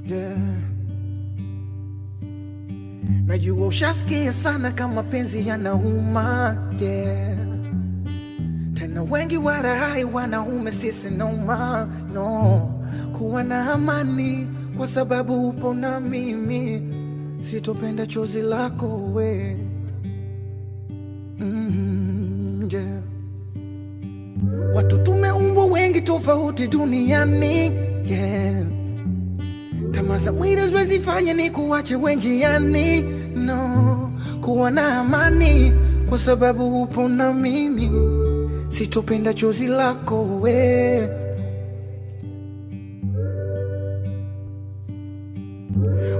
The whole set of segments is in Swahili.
Yeah. Najua ushasikia sana kama penzi yanauma, yeah. Tena wengi warahai wanaume sisi noma, no. Kuwa na amani kwa sababu upo na mimi, sitopenda chozi lako we. Yeah. Watu tumeumbwa wengi tofauti duniani, yeah. Tamaa za mwili haziwezi fanya ni kuache njiani, no. Kuwa na amani kwa sababu upo na mimi, sitopenda chozi lako we.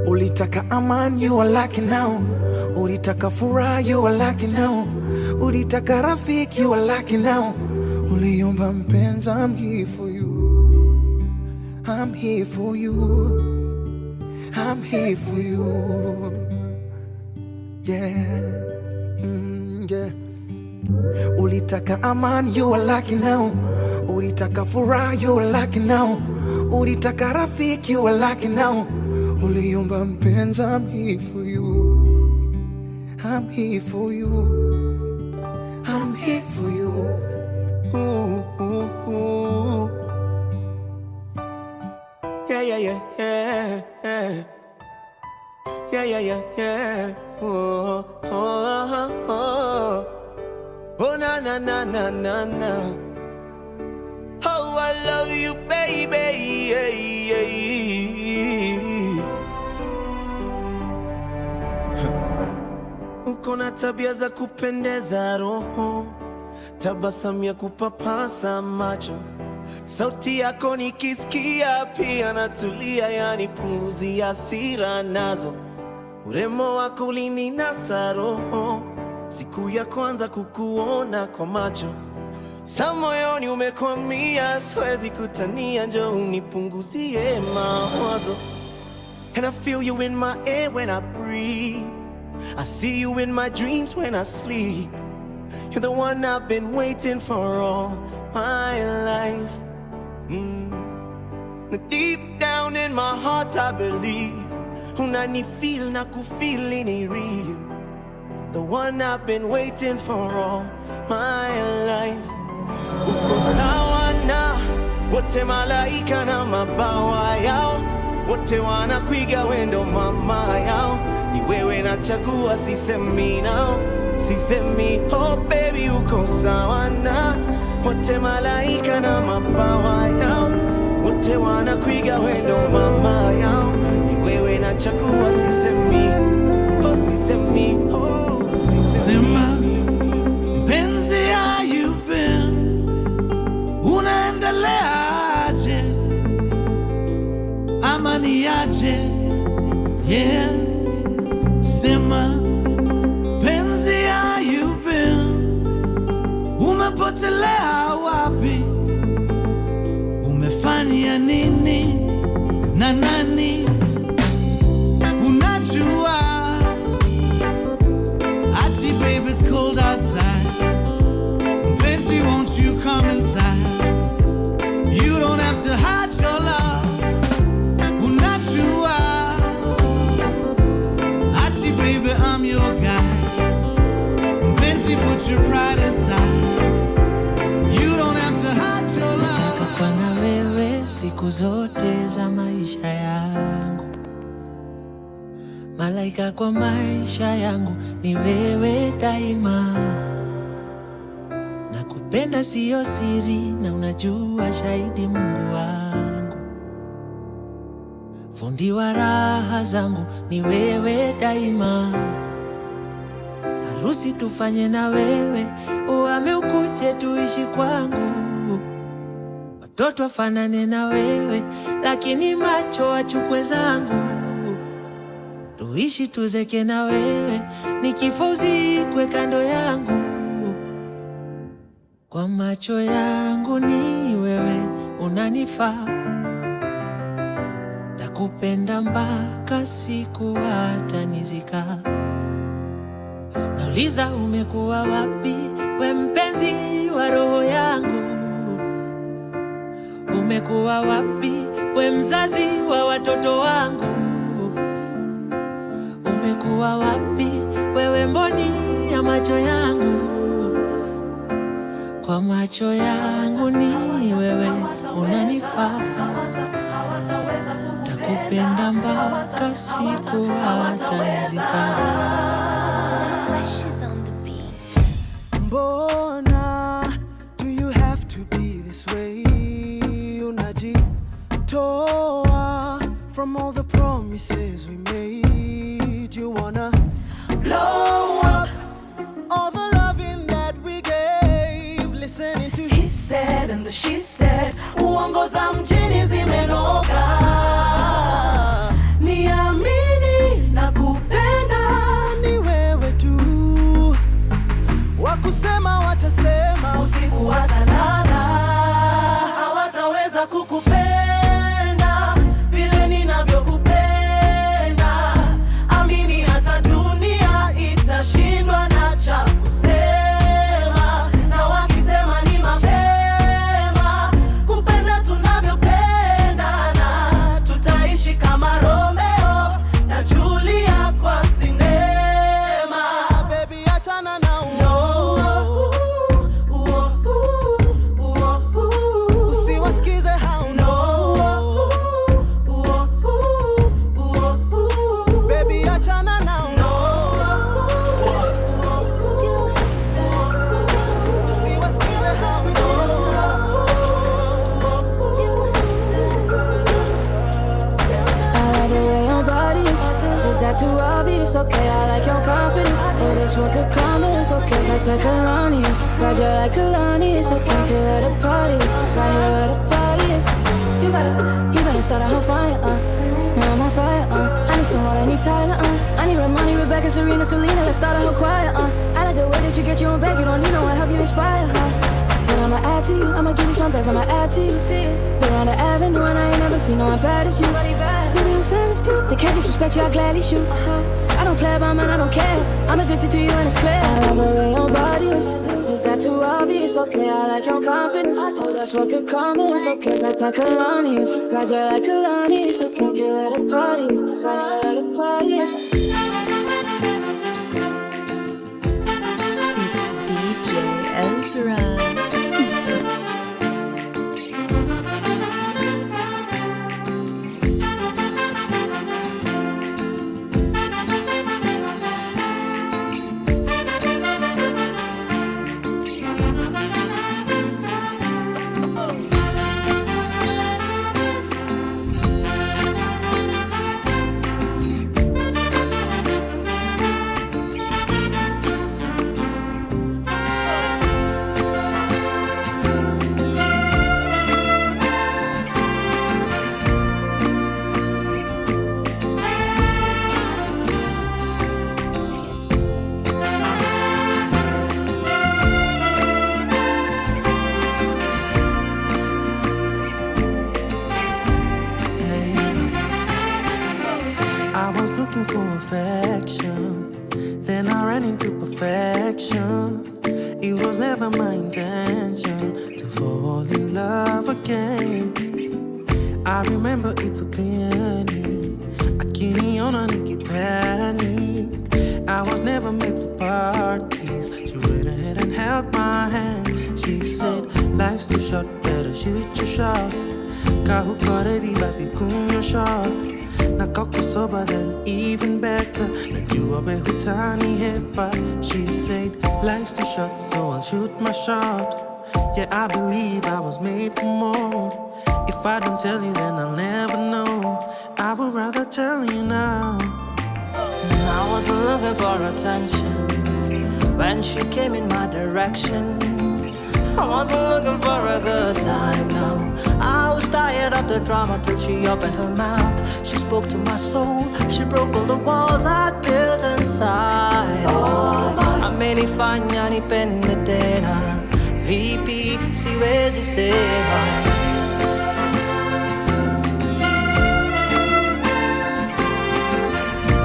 Ulitaka amani, you are lucky now. Ulitaka furaha, you are lucky now. Ulitaka rafiki, you are lucky now. Uliomba mpenzi, I'm here for you. I'm here for you. I'm here for you. Yeah. Yeah. Ulitaka amani, you are lucky now. Ulitaka furaha, you are lucky now. Ulitaka rafiki, you are lucky now. Uliomba mpenzi, I'm here for you. I'm here for you. I'm here for you. Ooh, ooh, ooh. Yeah, yeah, yeah, yeah, yeah. Yeah, yeah, yeah, yeah. Oh, oh, oh, oh. Oh, na, na, na, na, na, na. Oh, I love you, baby. Yeah, yeah. Uko na tabia za kupendeza roho, tabasamu ya kupapasa macho, sauti yako nikisikia pia natulia, yani punguzi ya hasira nazo. Urembo wako ulininasa roho, siku ya kwanza kukuona kwa macho, sa moyoni umekwamia, siwezi kutania, njoo unipunguzie mawazo. And I feel you in my air when I breathe, I see you in my dreams when I sleep. You're the one I've been waiting for all my life. Deep down in my heart I believe, unanifeel na kufeel ni real. The one I've been waiting for all my life. Uko sawa na wote malaika na mabawa yao, wote wanakuiga wendo mama yao. Ni wewe nachagua, sisemi nao, sisemi oh baby. Uko sawa na wote malaika na mabawa yao, wote wanakuiga wendo mama yao. Ni wewe nachagua, sisemi oh, sisemi oh, sema penzi, how you been? Unaendelea aje? Amani aje? Yeah. Sema penzi, how you been? Umepotelea wapi? Umefanya nini na nani? Unajua ati baby it's cold outside. Penzi, won't you come inside? You don't have to hide your love. Unajua ati baby I'm your guy. Penzi, put your pride aside. You don't have to hide your love. Kwa na wewe siku zote za maisha yangu, malaika kwa maisha yangu ni wewe daima. Nakupenda siyo siri na unajua, shahidi Mungu wangu. Fundi wa raha zangu ni wewe daima. Harusi tufanye na wewe, uhame ukuje tuishi kwangu. Watoto wafanane na wewe, lakini macho wachukue zangu. Tuishi tuzeke na wewe, nikifa uzikwe kando yangu. Kwa macho yangu ni wewe unanifaa, takupenda mpaka siku hata nizika. Nauliza umekuwa wapi, we mpenzi wa roho yangu? Umekuwa wapi we mzazi wa watoto wangu. Umekuwa wapi wewe, mboni ya macho yangu? Kwa macho yangu ni wewe unanifaa, takupenda mpaka siku hawatanizika. Mbona do you have to be this way? Unajitoa from all the promises we made. You wanna blow up all the loving that we gave. Listening to he said and the she said. Uongo za mjini zimenoka. Niamini na kupenda ni wewe tu. Wakusema watasema, usiku watalala, hawataweza kukupenda vile ninavyokupenda. Amini hata dunia itashindwa na cha kusema, na wakisema ni mapema. Kupenda tunavyopendana, tutaishi kama Romeo na Julia kwa sinema. Baby achana na usiwasikize hao baby achana na usiwasikize hao I like the way your body is that too obvious? Okay, I like your confidence. Oh, that's what could come is okay, like Kalani is. Roger like Kalani is okay, here at the parties, right here at the parties. You better start a whole fire, now I'm on fire, I need someone, I need Tyler, I need Romani, Rebecca, Serena, Selena, let's start a whole choir, I like the way that you get your own back, you don't need no one, help you inspire, But I'ma add to you, I'ma give you some best, I'ma add to you. We're on the avenue and I ain't never seen no one bad as you. Baby, I'm serious too, they can't disrespect you, I gladly shoot. I don't play about mine, I don't care, I'm addicted to you and it's clear. I love the way your body is that too obvious? Okay, I like your confidence. Oh, that's what could come is okay, like Kalani is. Roger like Kalani is okay, here at the parties, right here at the parties. It's DJ Ezra. Looking for affection, then I ran into perfection. It was never my intention to fall in love again. I remember it so clearly. Akiniona nikipanic. I was never made for parties. She went ahead and held my hand. She said, life's too short, better shoot your shot. Kahukore basi kunywa shot. Nakako sober, then even better. Najua hutani hepa. She said, life's too short, so I'll shoot my shot. Yeah, I believe I was made for more. If I don't tell you, then I'll never know. I would rather tell you now. I wasn't looking for attention when she came in my direction. I wasn't looking for a good time, no. I was tired of the drama till she opened her mouth. She spoke to my soul, she broke all the walls I'd built inside. Amenifanya nipende tena, vipi siwezi sema.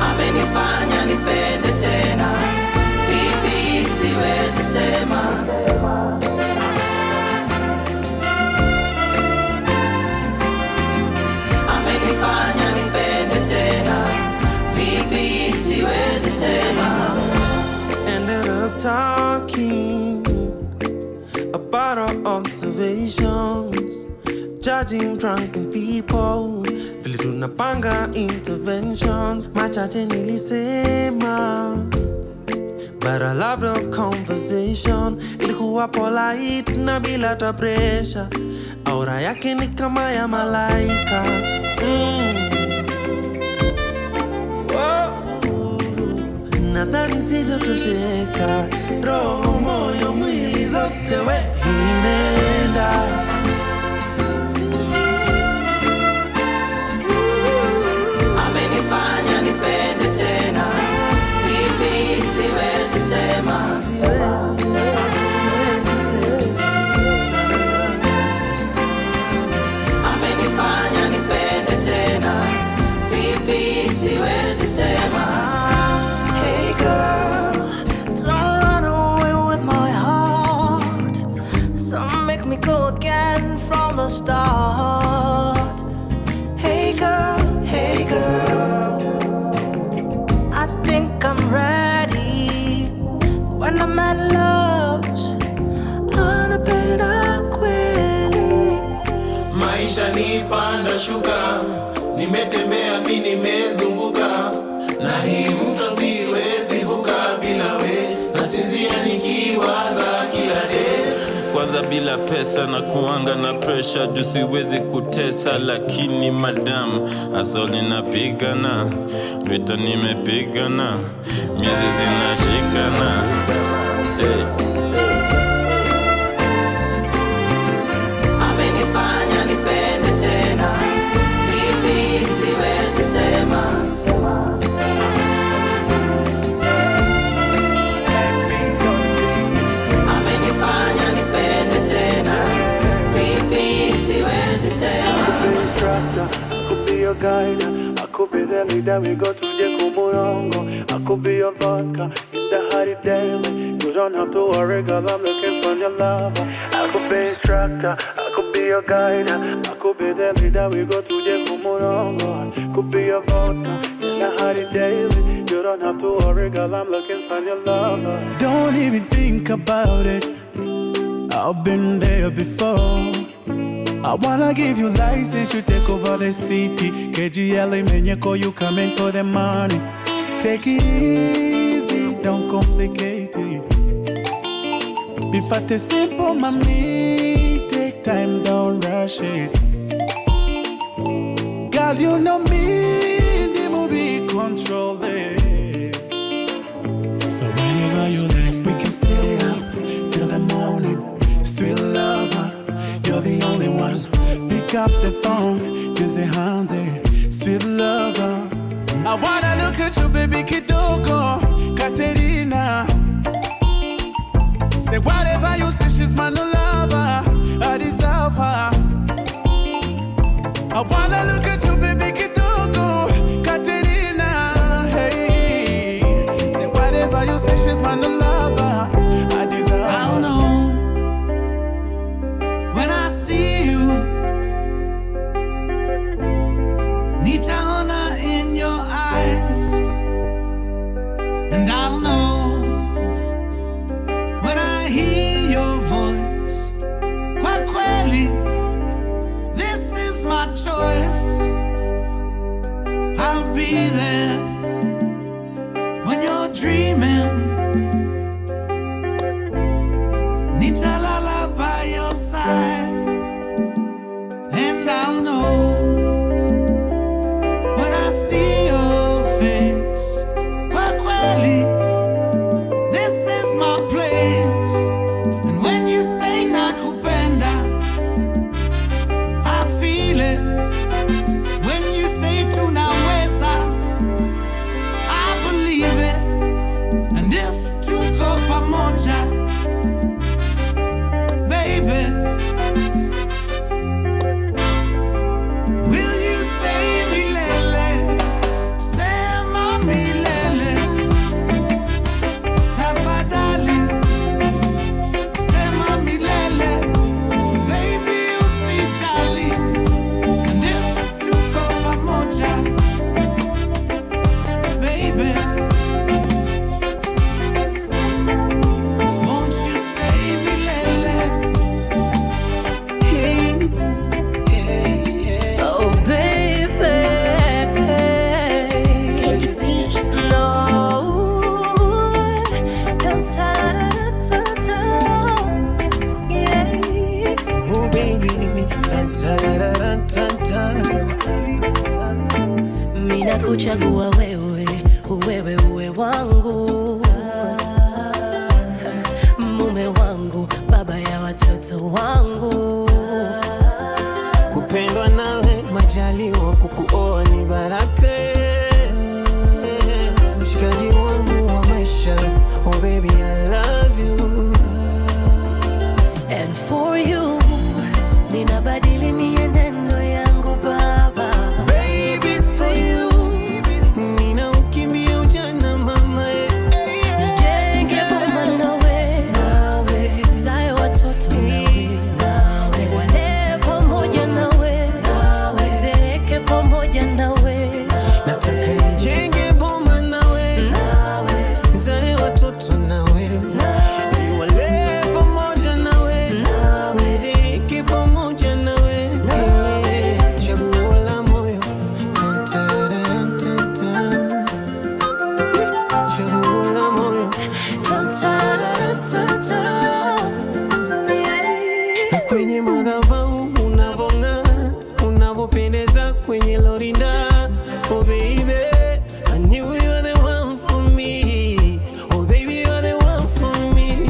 Amenifanya nipende tena, vipi siwezi sema. sema. Ended up talking about our observations, judging drunken people, vile tunapanga interventions. Machache nilisema, but I loved our conversation. Ilikuwa polite na bila ta pressure. Aura yake ni kama ya malaika. Nadhani sijatosheka, roho moyo mwili zote we imeenda. Amenifanya nipende tena, vipi siwezi sema. Amenifanya nipende tena, vipi siwezi sema. Hey girl, don't run away with my heart. Don't make me go again from the start. Hey girl, I think I'm ready. When I'm at loves, anapenda kweli. Maisha ni panda shuka, nimetembea mi nimezunguka, na hii mto siwezi vuka bila we, nasinzia nikiwaza kila day. Kwanza bila pesa na kuanga na pressure, juu siwezi kutesa, lakini madam asoli napigana, vita nimepigana, miezi zinashikana. Hey. Amenifanya nipende tena, vipi siwezi sema. Amenifanya nipende tena, vipi siwezi sema. I could be your guide, I could be the leader, we go to the Kumurongo. I could be your vodka in the hot daily. You don't have to worry, girl, I'm looking for your love. I could be instructor, I could be your guide, I could be the leader, we go to the Kumurongo. I could be your vodka in the hot daily. You don't have to worry, girl, I'm looking for your love. Don't even think about it, I've been there before. I wanna give you license, you take over the city. KGL Menyeko, you coming for the money. Take it easy, don't complicate it. Be fat and simple, mommy. Take time, don't rush it. Girl, you know me, the movie control it. So whenever you like, we can stay up till the morning. Sweet lover, you're the only one. Pick up the phone, use the hands, sweet lover. I wanna look at you, baby kidogo, Katerina. Say whatever you say, she's my new lover. I deserve her. I wanna look at you, baby kidogo, Katerina. Hey, say whatever you say, she's my new lover. I deserve her. I don't know. When I see you, nitaona in your eyes, and I'll know when I hear your voice. Kwa kweli, this is my choice. I'll be there when you're dreaming. Nitalala by your side, and I'll know when I see your face. Kwa kweli, this is my place. And when you say nakupenda, I feel it. When you say tunaweza, I believe it. And if tuko pamoja, baby, ninakuchagua wewe, wewe uwe wangu, mume wangu, baba ya watoto wangu. Kupendwa nawe majaliwa, kukuoa ni baraka, mshikaji wangu wa maisha. Oh baby, I love you. And for you, ninabadili mienendo yangu baba. Baby, for you, nina ukimbia ujana mama. Nijenge boma nawe, zae watoto nawe, wale pamoja nawe, zeeke pamoja nawe. Nataka nijenge boma nawe, zae watoto nawe, wale pamoja nawe, zeeke pamoja nawe. Chaguo la moyo, chaguo la moyo, na kwenye madhabahu unavong'aa, unavopendeza kwenye lorinda. Oh baby, I knew you were the one for me. Oh baby, you're the one for me.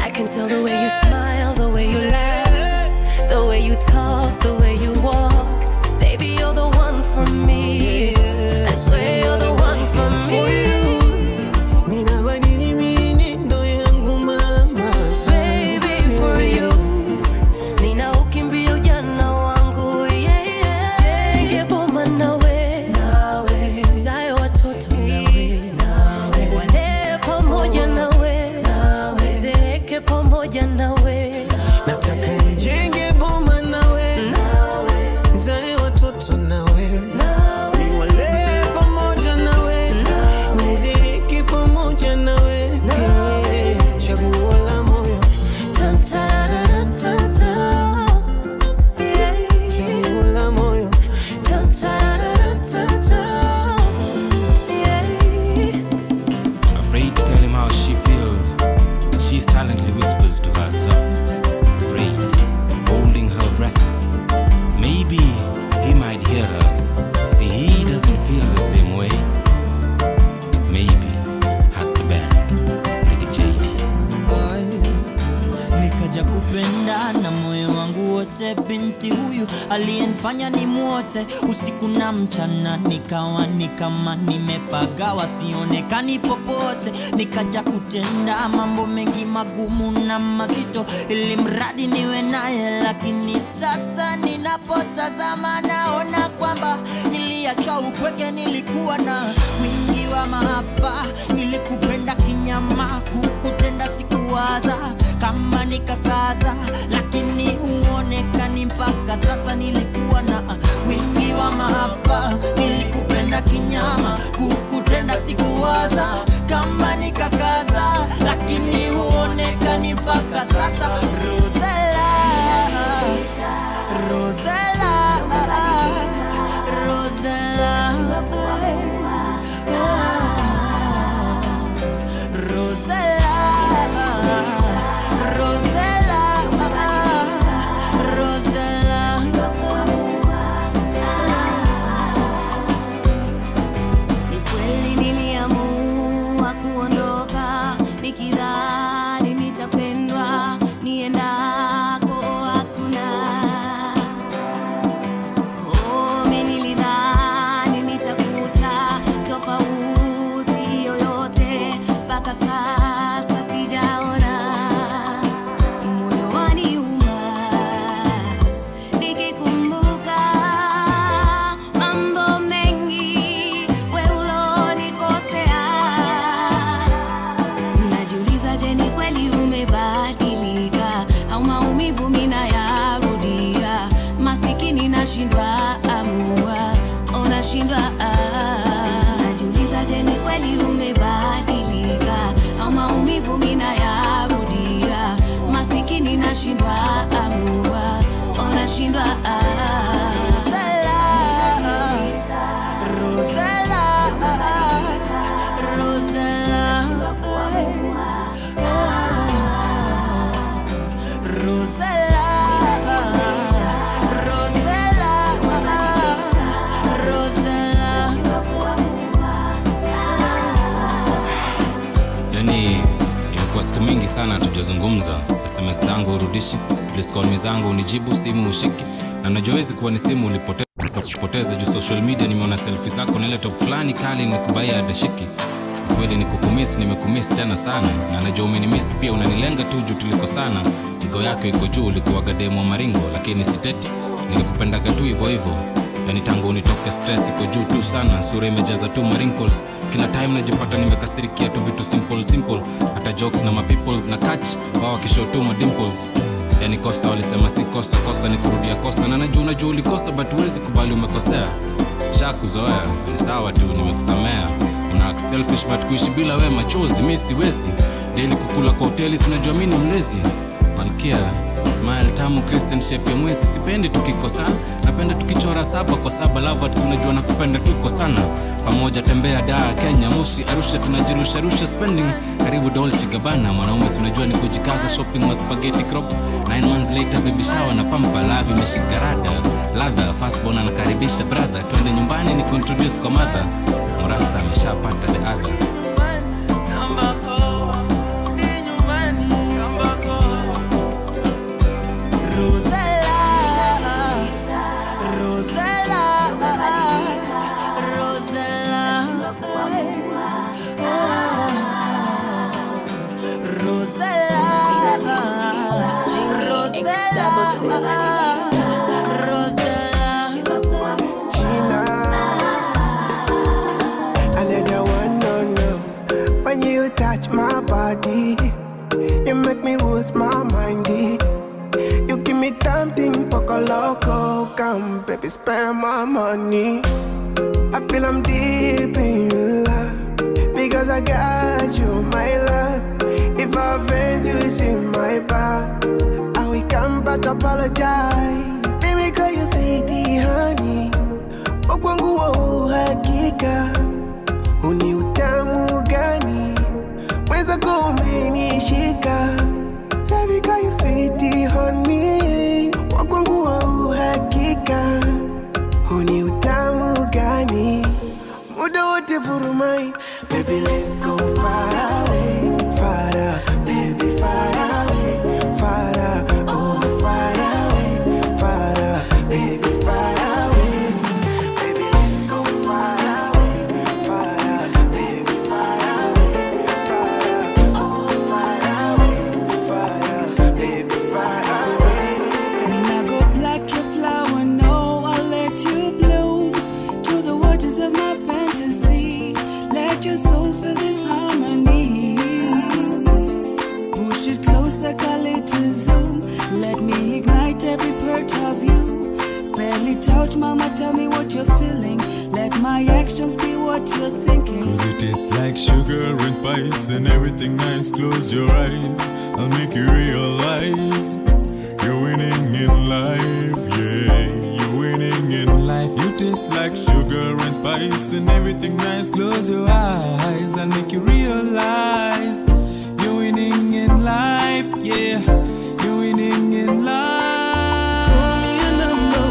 I can tell the way you smile, the way you laugh, the way you talk, the way you walk. Baby, you're the one for me. I swear you're the one for me. Ninabadili mienendo yangu mama. Baby, for you, ninaukimbia ujana wangu. Jenge boma nawe, zae watoto nawe, wale pamoja nawe, zeeke pamoja nawe. Nataka nijenge boma nawe, zae watoto nawe, wale pamoja nawe, zeeke pamoja nawe. Chaguo la moyo, chaguo la moyo. Afraid to tell him how she feels, she silently whispers to herself, afraid, holding her breath. Maybe he might hear her. See, he doesn't feel the same way. Maybe had the band, Pretty JD. Nikaja kupenda na moyo wangu wote, binti huyu aliyenifanya ni mwote usiku na mchana, nikawa ni kama nimepagawa, sionekani popote. Nikaja kutenda mambo mengi magumu na mazito, ili mradi niwe naye, lakini sasa ninapotazama naona kwamba niliachwa upweke. Nilikuwa na wingi wa mahaba, nilikupenda kinyama, kukutenda sikuwaza kama nikakaza, lakini huonekani mpaka sasa. Nilikuwa na wingi wa mahaba, nilikupenda kinyama, kukutenda sikuwaza kama nikakaza, lakini huonekani mpaka sasa. Rosella, Rosella, Rosella, Rosella. Ni kweli niliamua kuondoka, nikidhani nitapendwa, niendako hakuna. Mimi nilidhani nitakuta tofauti yoyote, mpaka sasa sijaona. Moyo waniuma nikikumbuka mambo mengi wewe ulonikosea. Najiuliza, je, ni kweli umebadilika au maumivu mimi nayarudia? Masikini nashindwa amua, nashindwa. Najiuliza, je, ni kweli umebadilika au maumivu mimi nayarudia? Masikini nashindwa amua, nashindwa. Rosella, Rosella, sana tujazungumza. SMS zangu urudishi, please call me zangu unijibu, simu ushiki. Na najowezi kuwa ni simu ulipoteza juu social media nimeona selfie zako na ile top fulani kali nikubaya adashiki. Kweli nikukumiss, nimekumiss tena sana. Na najua umenimiss pia, unanilenga tu juu tuliko sana. Kigo yako iko juu, ulikuwaga demo maringo, lakini siteti, nilikupendaga tu hivyo hivyo. Yani tangu unitoke stress iko juu tu sana. Sura imejaza tu wrinkles. Kila time najipata nimekasirikia tu vitu simple. Hata jokes na peoples na catch wao wakishow tu dimples. Yani kosa walisema si kosa, kosa ni kurudia kosa. Na najua ulikosa but huwezi kubali umekosea. Shakuzoea, ni sawa tu nimekusamea. Una act selfish but kuishi bila wewe machozi mimi siwezi. Daily kukula kwa hoteli unajua mimi ni mlezi. Malkia smile tamu Christian shape ya mwezi. Sipendi tukikosana, napenda tukichora 7 kwa 7. Love tunajua na kupenda tuko sana. Pamoja tembea Dar, Kenya, Moshi, Arusha, tunajirusha spending. Karibu Dolce Gabbana, mwanaume unajua ni kujikaza, shopping wa spaghetti crop. 9 months later baby shower na pampa, love imeshika rada. Ladha fast born anakaribisha brother, twende nyumbani ni kuintroduce kwa mother. Morasta ameshapata the other. When you touch my body, you make me lose my mind. You give me something poco loco, come baby spend my money. I feel I'm deep in love because I got you, my love. If I offend you, it's in my back. I will come back to apologize. Let me call you sweetie honey. Okwangu wa uhakika, uni utamu gani? Weza kumenishika. Let me call you sweetie honey. Okwangu wa uhakika, uni utamu gani? Muda wote furumai. Baby let's go far away, baby far away, oh far away, baby far away. Baby let's go far away, baby far away, oh far away, baby far away. When I go black your flower, no, I'll let you bloom to the waters of my fantasy. Let your soul feel this harmony. Push it closer, call it to zoom. Let me ignite every part of you. Spell it out, mama, tell me what you're feeling. Let my actions be what you're thinking. Cause it tastes like sugar and spice and everything nice. Close your eyes, I'll make you realize you're winning in life, yeah. You're winning in life. You taste like sugar and spice and everything nice. Close your eyes, I'll make you realize you're winning in life, yeah. You're winning in life. Call me a number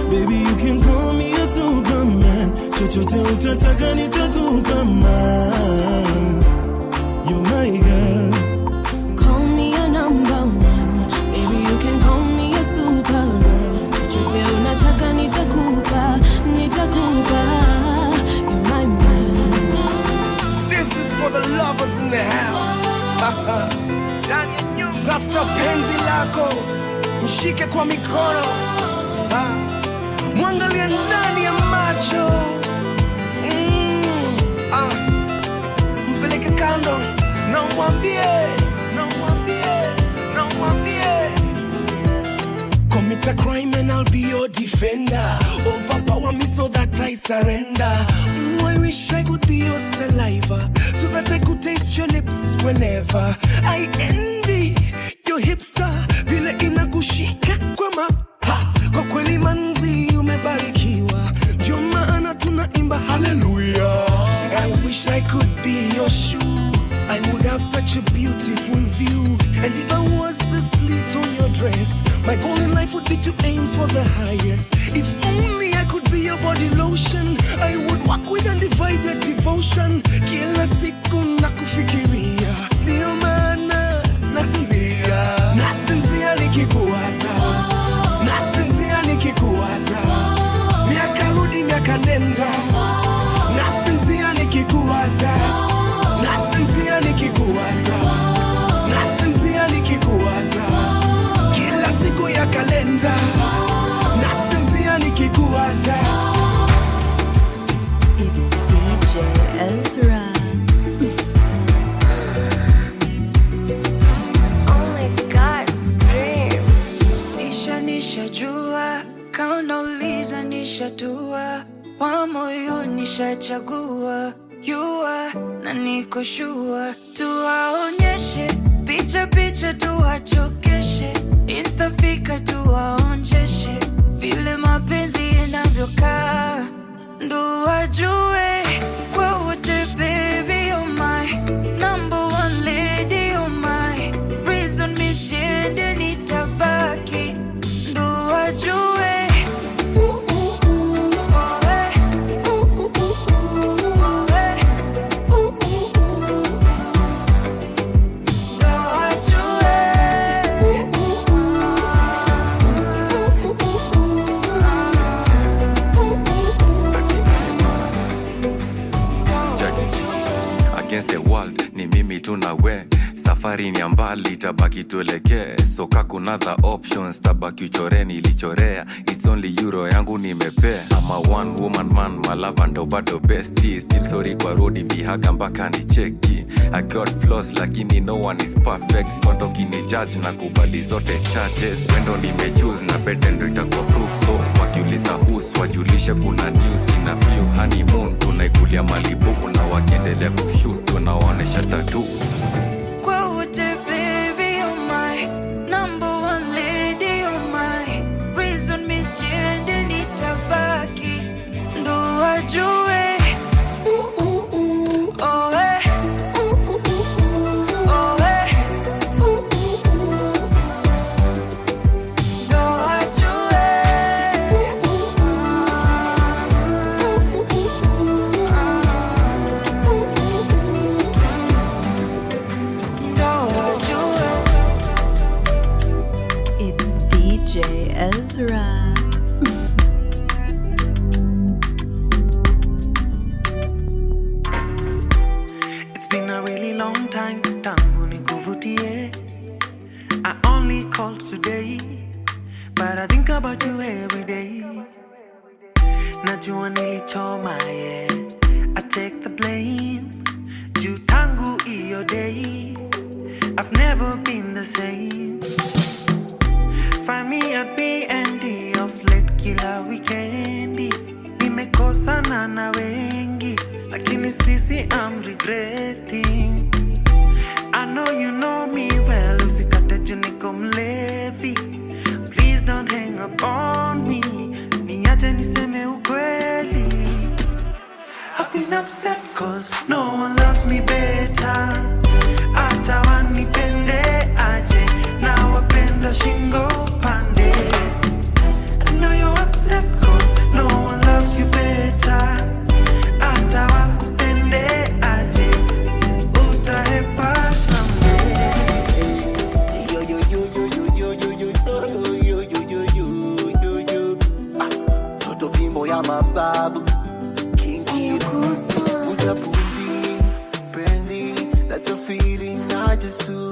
1, baby you can call me a superman. Chochote utataka nitakupa man. You're my girl. Call me a number 1, baby you can call me a supergirl. Chochote unataka nitakupa. You're my man. This is for the lovers in the house. Tafuta penzi lako, mshike kwa mikono, mwangalie ndani ya macho, mpeleke kando na umwambie. Commit a crime and I'll be your defender. Overpower me so that I surrender. I wish I could be your saliva, so that I could taste your lips whenever. I envy your hipster, vile inakushika kwa kwa kweli manzi umebarikiwa, ndio maana tunaimba hallelujah. I wish I could be your shoe, I would have such a beautiful view. And if I was the slit on your dress, my goal in life would be to aim for the highest. If only I could be your body lotion, I would walk with undivided devotion. Kila siku nakufikiria, ndio maana kalenda. Nasinzia nikikuwaza, nasinzia nikikuwaza, nasinzia nikikuwaza. Kila siku ya kalenda, nasinzia nikikuwaza. It's DJ Ezra. Nishajua kaunauliza, nishatua wa moyo, nishachagua yua na niko shua. Tuwaonyeshe picha picha, tuwachokeshe, Instafika tuwaonjeshe vile mapenzi yanavyokaa, ndo wajue wote. Baby you're my number one lady, you're my reason misiende nitabaki, ndo wajue. Against the world, ni mimi tu na we. Safari ni mbali, tabaki tuelekee. So kuna other options, tabaki uchoreni ilichorea. It's only euro yangu nimepea. I'm a one woman man, my love ndo bado bestie. Still sorry kwa roadi vihaga mpaka ni cheki. I got flaws lakini no one is perfect. Soto kini judge na kubali zote charges. Wendo nimechoose na bete ndo itakuwa proof. So wakiuliza who's, wajulishe kuna news. Ina view honeymoon, tunaikulia Malibu. Na wakiendelea kushoot, tunawaonesha tattoo. Baby, you're my number one lady, you're my reason misiende nitabaki, ndo wajue. Ezra. It's been a really long time, tangu nikuvutie. I only called today, but I think about you every day. Najua nilichoma, yeah, I take the blame. Juu tangu iyo day, I've never been the same. Find me at B&D of late kila weekendi. Nimekosana na wengi, lakini sisi I'm regretting. I know you know me well, usikate juu niko mlevi. Please don't hang up on me, niache niseme ukweli. I've been upset cause no one loves me better. Hata wanipende aje, na wapenda shingo pande. I know you're upset cause no one loves you better. Hata wakupende aje, utahepa someday. Yo yo yo yo yo yo yo yo yo yo yo yo yo. Toto fimbo ya mababu, kingi utapuzi penzi. That's a feeling I just do.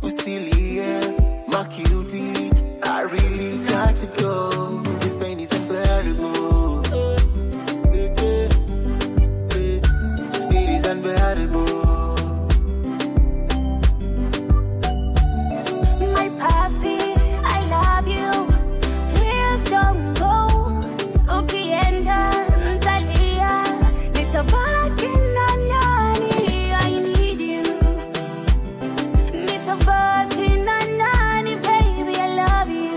Usilie, my cutie, I really got to go. This pain is unbearable. It is unbearable. My papi, I love you. Please don't go. Ukienda ntalia, nitabaki na nani? I need you. Nitabaki na nani, baby, I love you.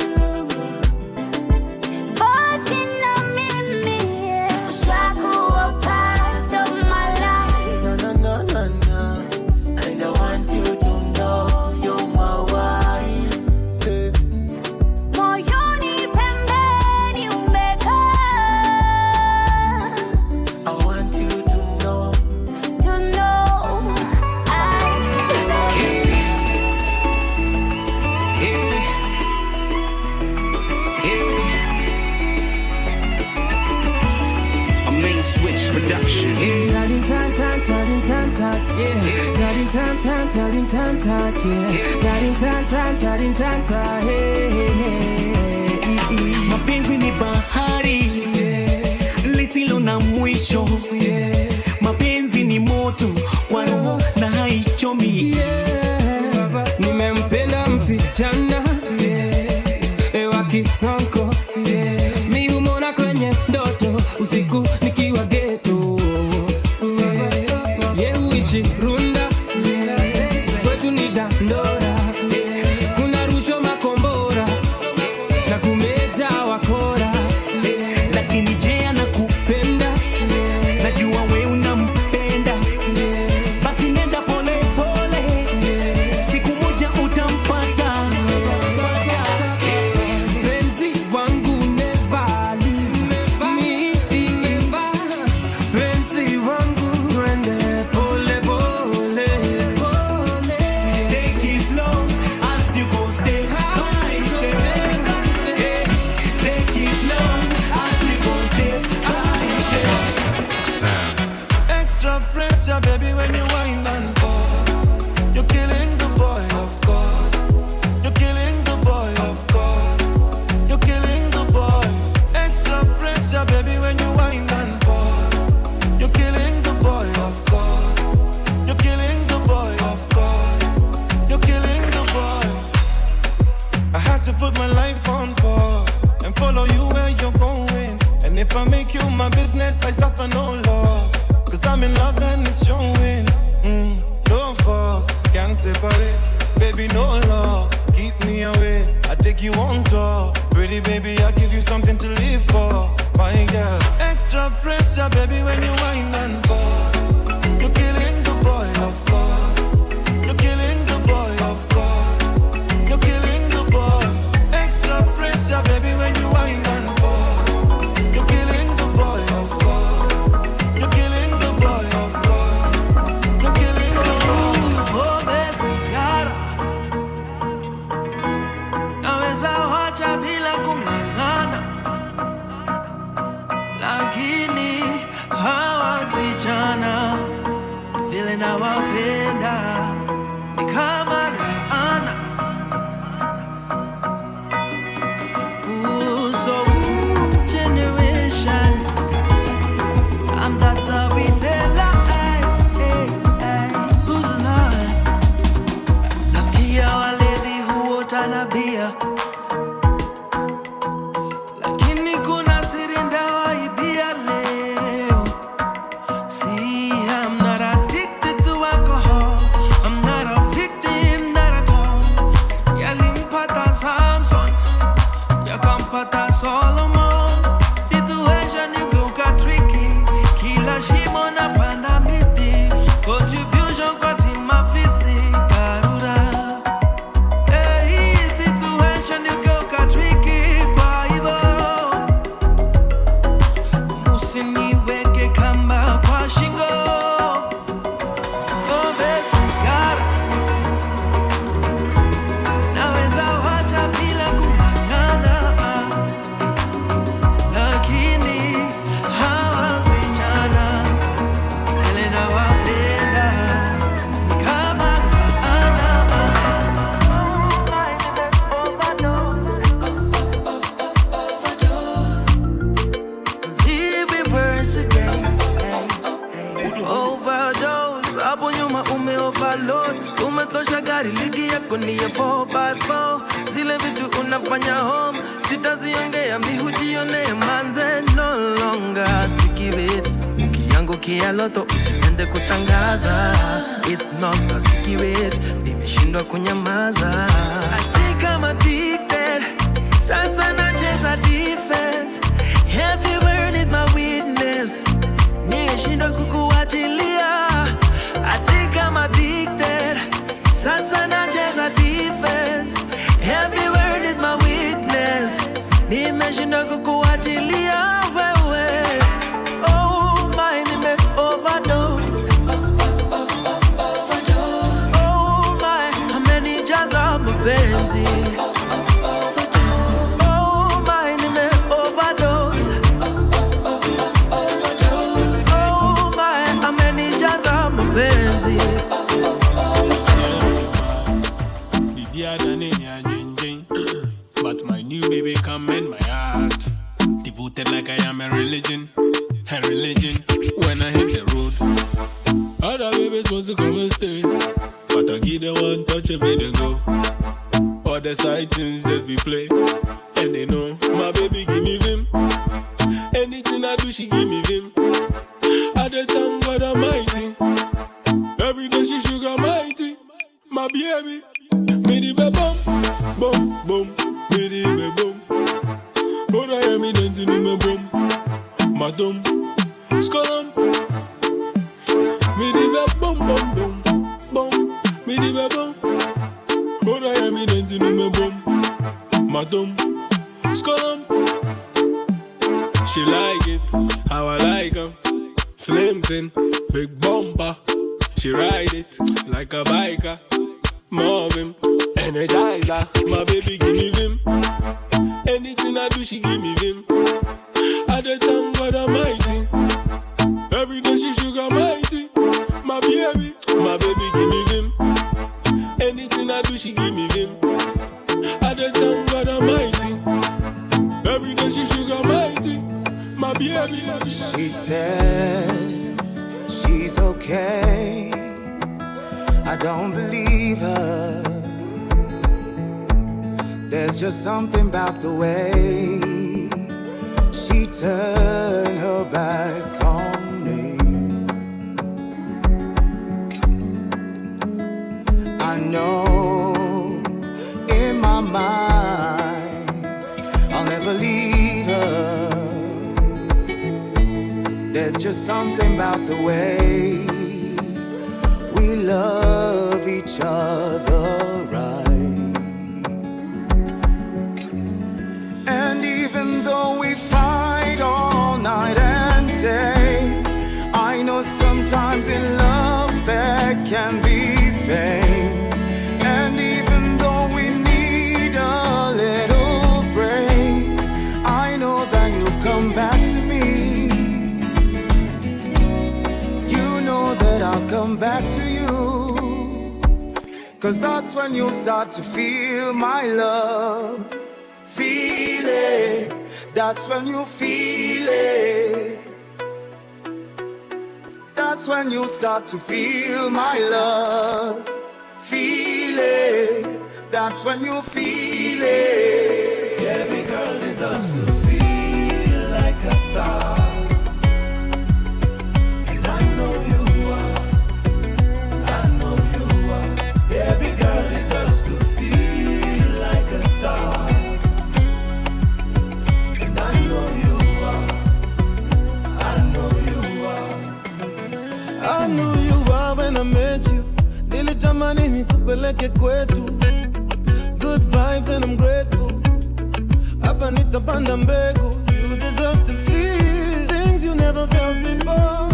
Production. Darling tan tan, darling tan tan, yeah. Darling tan tan, darling tan tan, yeah. Darling tan tan, darling tan tan, hey. Mapenzi ni bahari, lisilo na mwisho. Mapenzi ni moto kwa roho na haichomi. Nimempenda msichana wa Kisonko, mi humona kwenye ndoto usiku nikiwa ghetto. Uishi Runda, kwetu ni Dandora, kuna rusho makombora na kumeja wakora. Lakini je anakupenda, najua we unampenda. Basi nenda pole pole, siku moja utampata. Penzi wangu never leave me, never. Penzi wangu rende pole pole. Take it slow as you go step by step. Take it slow as you go step by step. Extra pressure, baby, when you wind and pause. You're killing the boy, of course. You're killing the boy, of course. You're killing the boy. Extra pressure, baby, when you wind and pause. You're killing the boy, of course. You're killing the boy, of course. You're killing the boy. I had to put my life on pause and follow you where you're going. And if I make you my business, I suffer no loss. Cause I'm in love and it's showing. No force, can't separate. Baby, no law, keep me away. I take you on tour. Pretty baby, I give you something to live for. My girl, extra pressure, baby, when you wind and pause. You're killing the boy, of course. You're killing the boy, of course. You're killing the boy. Extra pressure, baby, when you wind and pause. You're killing the boy, of course. You're killing the boy, of course. You're killing the boy. Pombe sigara naweza wacha bila kung'ang'ana, lakini hawa vijana vile nawapenda ni kama laana. So generation, I'm the storyteller. Nasikia walevi huota na bia, lakini kuna siri ndawaibia leo. See, I'm not addicted to alcohol. I'm not a victim, not at all. Yalimpata Samson, yakampata Solomon. Situation igeuka tricky, kila shimo napanda miti. Contribution kwa timu afisi Karura. Hey, situation igeuka tricky, kwa hivyo usiniweke kamba kwa shingo. Pombe sigara naweza wacha bila kung'ang'ana, lakini hawa vijana vile nawapenda ni kama overdose. Hapo nyuma overload, umetosha gari ligi yako ni ya 4x4. Zile vitu unafanya home sitaziongea, mi hujionea manze. No longer secret, ukiangukia loto usiende kutangaza. It's not a secret, nimeshindwa kunyamaza. I think I'm addicted, sasa nacheza defense. Every word is my witness, nimeshindwa kukuachilia. I think I'm addicted, sasa nacheza defense. Every word is my witness, nimeshindwa kukuachilia wewe. Oh my, nime overdose. Oh my, amenijaza mapenzi. Oh my, nime overdose. Oh Rooted like I am a religion. A religion when I hit the road. Other babies want to come and stay, but I give them one touch and make them go. All the side things just be play, and they know my baby give me vim. Anything I do, she give me vim. At the time, God Almighty. Every day she sugar mighty. My baby, me the be bum, bum, bum, me the be bum. But I am in the me bum, madam, skolum. Me the be bum, bum, bum, bum, me the be bum. But I am in the me bum, madam, skolum. She like it, how I like 'em. Slim thin, big bumper. She ride it like a biker. More him, energizer. My baby give me vim. Anything I do, she give me vim. At the time, God Almighty. Every day she sugar mighty. My baby give me vim. Anything I do, she give me vim. At the time, God Almighty. Every day she sugar mighty. My baby. She says she's okay. I don't believe her. There's just something about the way she turned her back on me. I know in my mind I'll never leave her. There's just something about the way we love each other right. And even though we fight all night and day, I know sometimes in love there can be pain. And even though we need a little break, I know that you'll come back to me. You know that I'll come back to you. 'Cause that's when you'll start to feel my love. Feel it. That's when you feel it. That's when you'll start to feel my love. Feel it. That's when you feel it. Every girl deserves to feel like a star. And I know you are. I know you are. Every girl deserves to feel like a star. And I know you are. I know you are. I knew you are when I met you. Nilitamani nikupeleke kwetu. Good vibes and I'm grateful. Hapa nitapanda mbegu. You deserve to feel things you never felt before.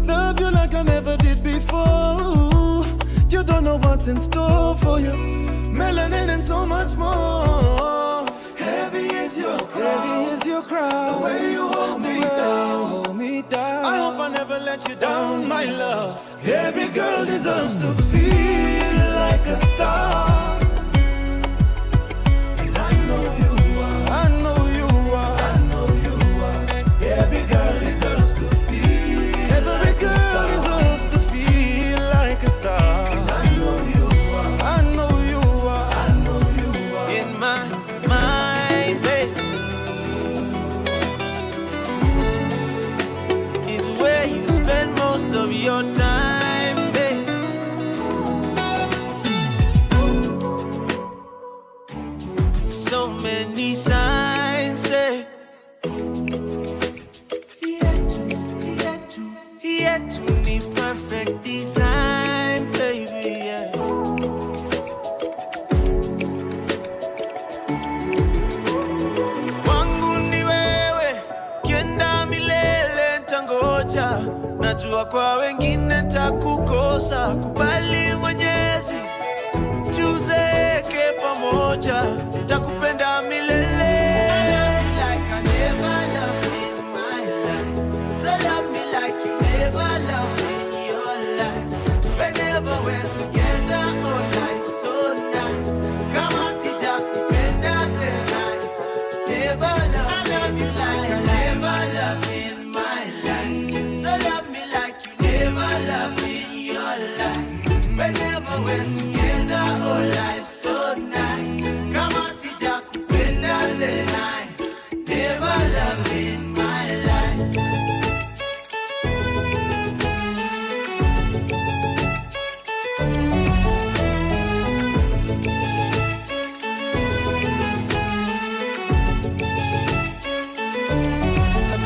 Love you like I never did before. You don't know what's in store for you. Melanin and so much more. Heavy is your crown. Heavy is your crown. The way you hold me down. Hold me down. I hope I never let you down, my love. Every girl deserves to feel like a star. And I know you are. I know you are. I know you are. Every girl deserves to feel. Every like girl a star. deserves to feel like a star. And I know you are. I know you are. I know you are. In my mind, babe, is where you spend most of your time, babe. So many signs say yet to need perfect design, baby, yeah. Wangu ni wewe, kienda milele ntangoja. Najua kwa wengine ntakukosa. Kubali Mwenyezi, tuzeke pamoja. Takupenda milele. Like I never loved in my life. So love me like you never loved in your life. Whenever we're together, oh life so nice. Kama sijakupenda tena, never loved. I love you like I never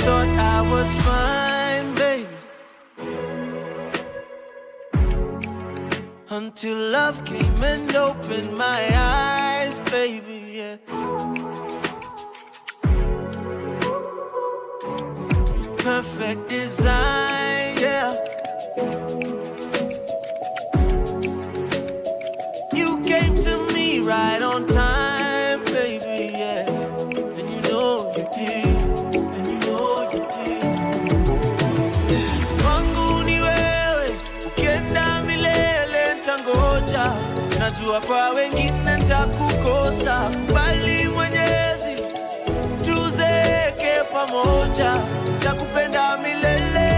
thought I was fine, baby, until love came and opened my eyes, baby, yeah. Perfect design, yeah. You came to me right on time, baby, yeah. And you know you did, and you know you did. Wangu ni wewe, ukienda milele ntangoja. Najua kwa wengine ntakukosa, bali Mwenyezi tuzeke pamoja, takupenda milele.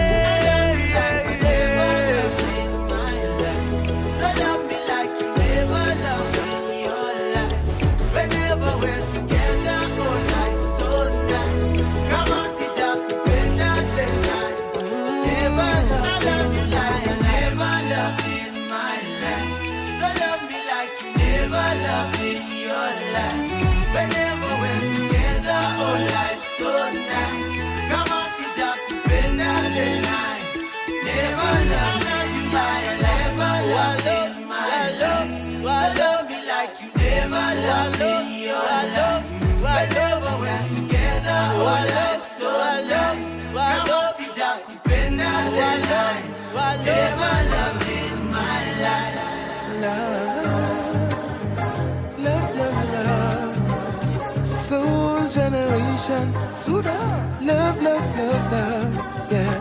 Soul generation, Suda. Love, love, love, love, yeah.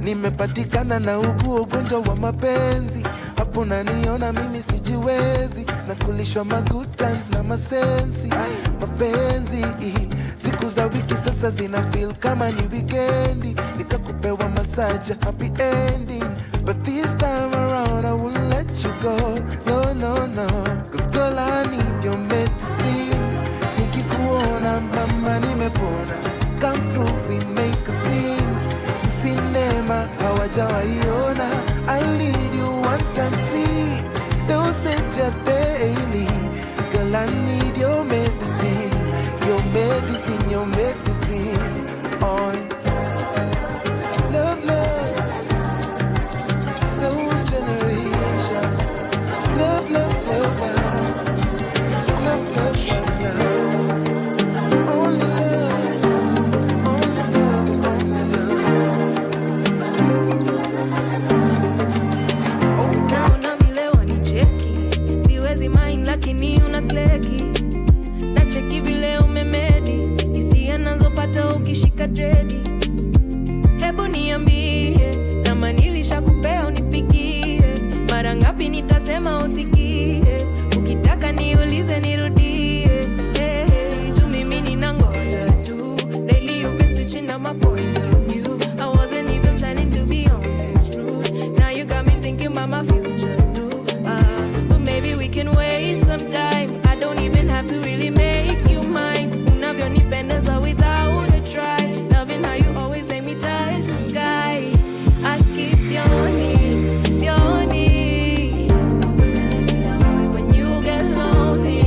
Nimepatikana na ugonjwa wa mapenzi, hapo naniona mimi sijiwezi, na kulishwa ma good times na masensi. Mapenzi siku za wiki sasa zina feel kama ni weekendi, nikakupewa massage happy ending, but this time around I won't let you go, no, no, no, cause girl I need your medicine. Nikikuona mama nimepona, come through we make a scene, sinema hawajawaiona. I need you 1x3, dosage ya daily. Girl I need your medicine, your medicine, your medicine. On love, love, soul generation. Love, love, love, love, love, love, love, love. Only love, only love, only love. Una vile wanicheki, siwezi mind lakini una sleki. Na cheki vile umemedi, hisia nazopata ukishika dredi. Hebu niambie, kama nilishakupea unipigie, mara ngapi nitasema usikie, ukitaka niulize nirudie. Hey, hey, tu mimi ninangoja tu. Lately you've been switching up my point of view. I wasn't even planning to be on this route. Now you got me thinking about my future too. But maybe we can waste some time. I don't even have to really make you mine. Unavyonipendeza without a try. Loving how you always make me touch the sky. Aki sioni, sioni. When you get lonely,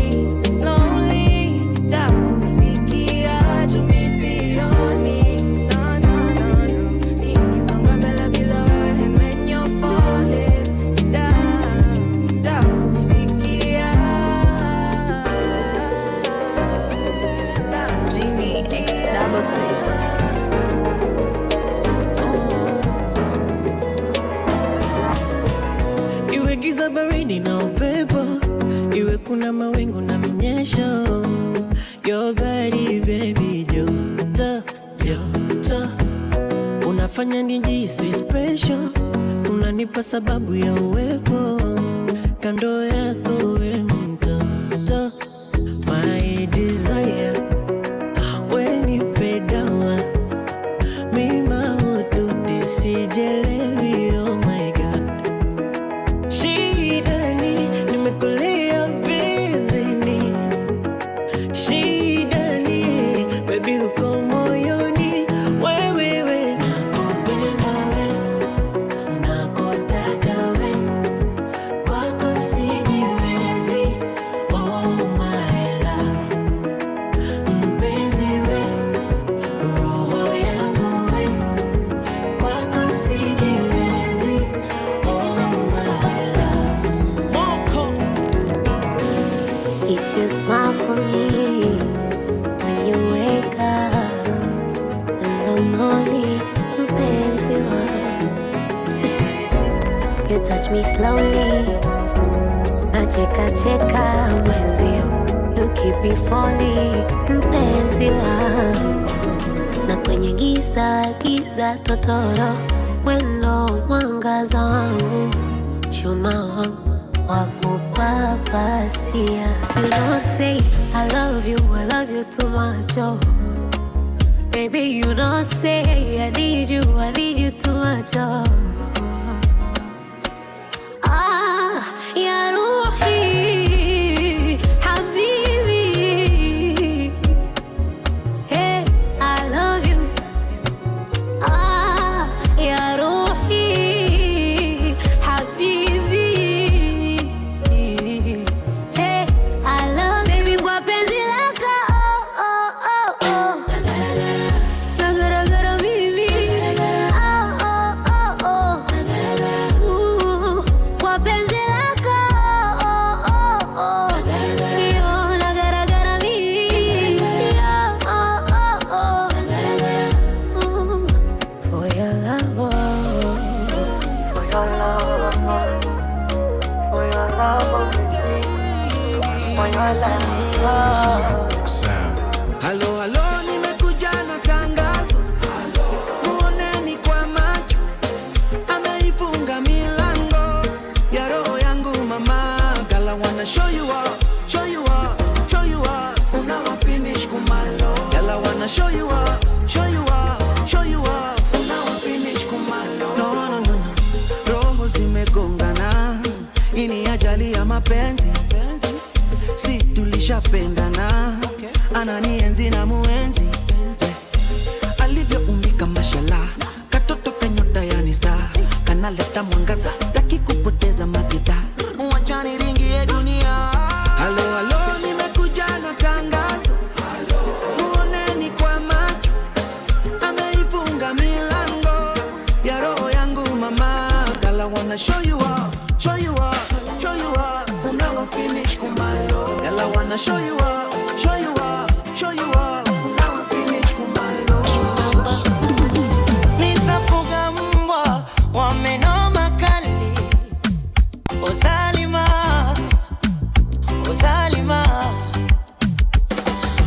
lonely, takufikia jumi sioni. No, no, no, no. Nikisonga mbele bila wewe, and when you're falling down, takufikia. Genie X66. Iwe giza baridi na upepo, iwe kuna mawingu na minyesho, your body baby joto, joto. Unafanya nijihisi special, unanipa sababu ya uwepo, kando yako we mtoto, my desire. When you pay down, mi mahututi sijelewi, oh my God. Shidani, nimekulia bizini. Shidani, baby uko moyoni. Wewe, nakupenda we, nakutaka we, kwako sijiwezi. me slowly. Nacheka cheka mwenzio, you keep me falling, mpenzi wangu. Na kwenye giza giza totoro, wendo mwangaza wangu, chuma wangu wakupapasia. You don't say I love you too much, oh. Baby, you don't say I need you too much, oh. Ah, ya Ruhi, Habibi. Hey, I love you. Ah, ya Ruhi, Habibi. Hey, I love you. Baby, kwa penzi lako, oh, oh, oh, oh. Nagara mimi. Oh, oh, oh, oh. Kwa penzi lako, oh, oh, oh. Yo, nagara mimi. Oh, oh, oh. For your love, oh. For your love, for your love, for your love. Halo, halo, nimekuja na tangazo. Muoneni kwa macho, ameifunga milango ya roho yangu mama. Girl, I wanna show you up, show you up, show you up. Unawa finish kumalo. Girl, I wanna show you up, show you up, show you up. Unawa finish kumalo. No, no, no, no. Roho zimegongana, ini ajali ya mapenzi. Si tulishapendana, ananienzi na muenzi. Alivyoumbika mashallah, katoto kanyota yani star, kanaleta mwangaza, sitaki kupoteza makita. Wacha niringie dunia. Halo, halo, nimekuja na tangazo. Muoneni kwa macho, ameifunga milango ya roho yangu mama. Girl, I wanna show you up, show you up, show you up. Unawa finish kumalo. Girl, I wanna show you up, show you up, show you up. Unawa finish kumalo. Nitafuga mbwa wa meno makali. Ozalima, Ozalima.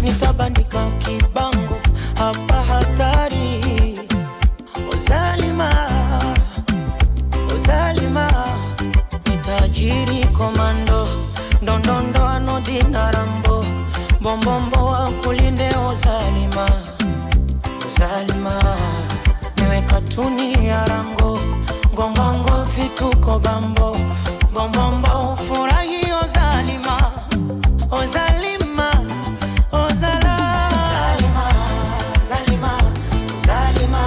Nitabandika kibango hapa hatari. Ozalima, Ozalima. Nitajiri komando, ndondondo anodina rambo. Bombombo wa kulinde Ozalima, Ozalima. Niwe katuni ya rango, ngongongo vituko bambo. Bombombo furahi Ozalima, Ozalima, Ozalima. Zalima, Zalima, Zalima,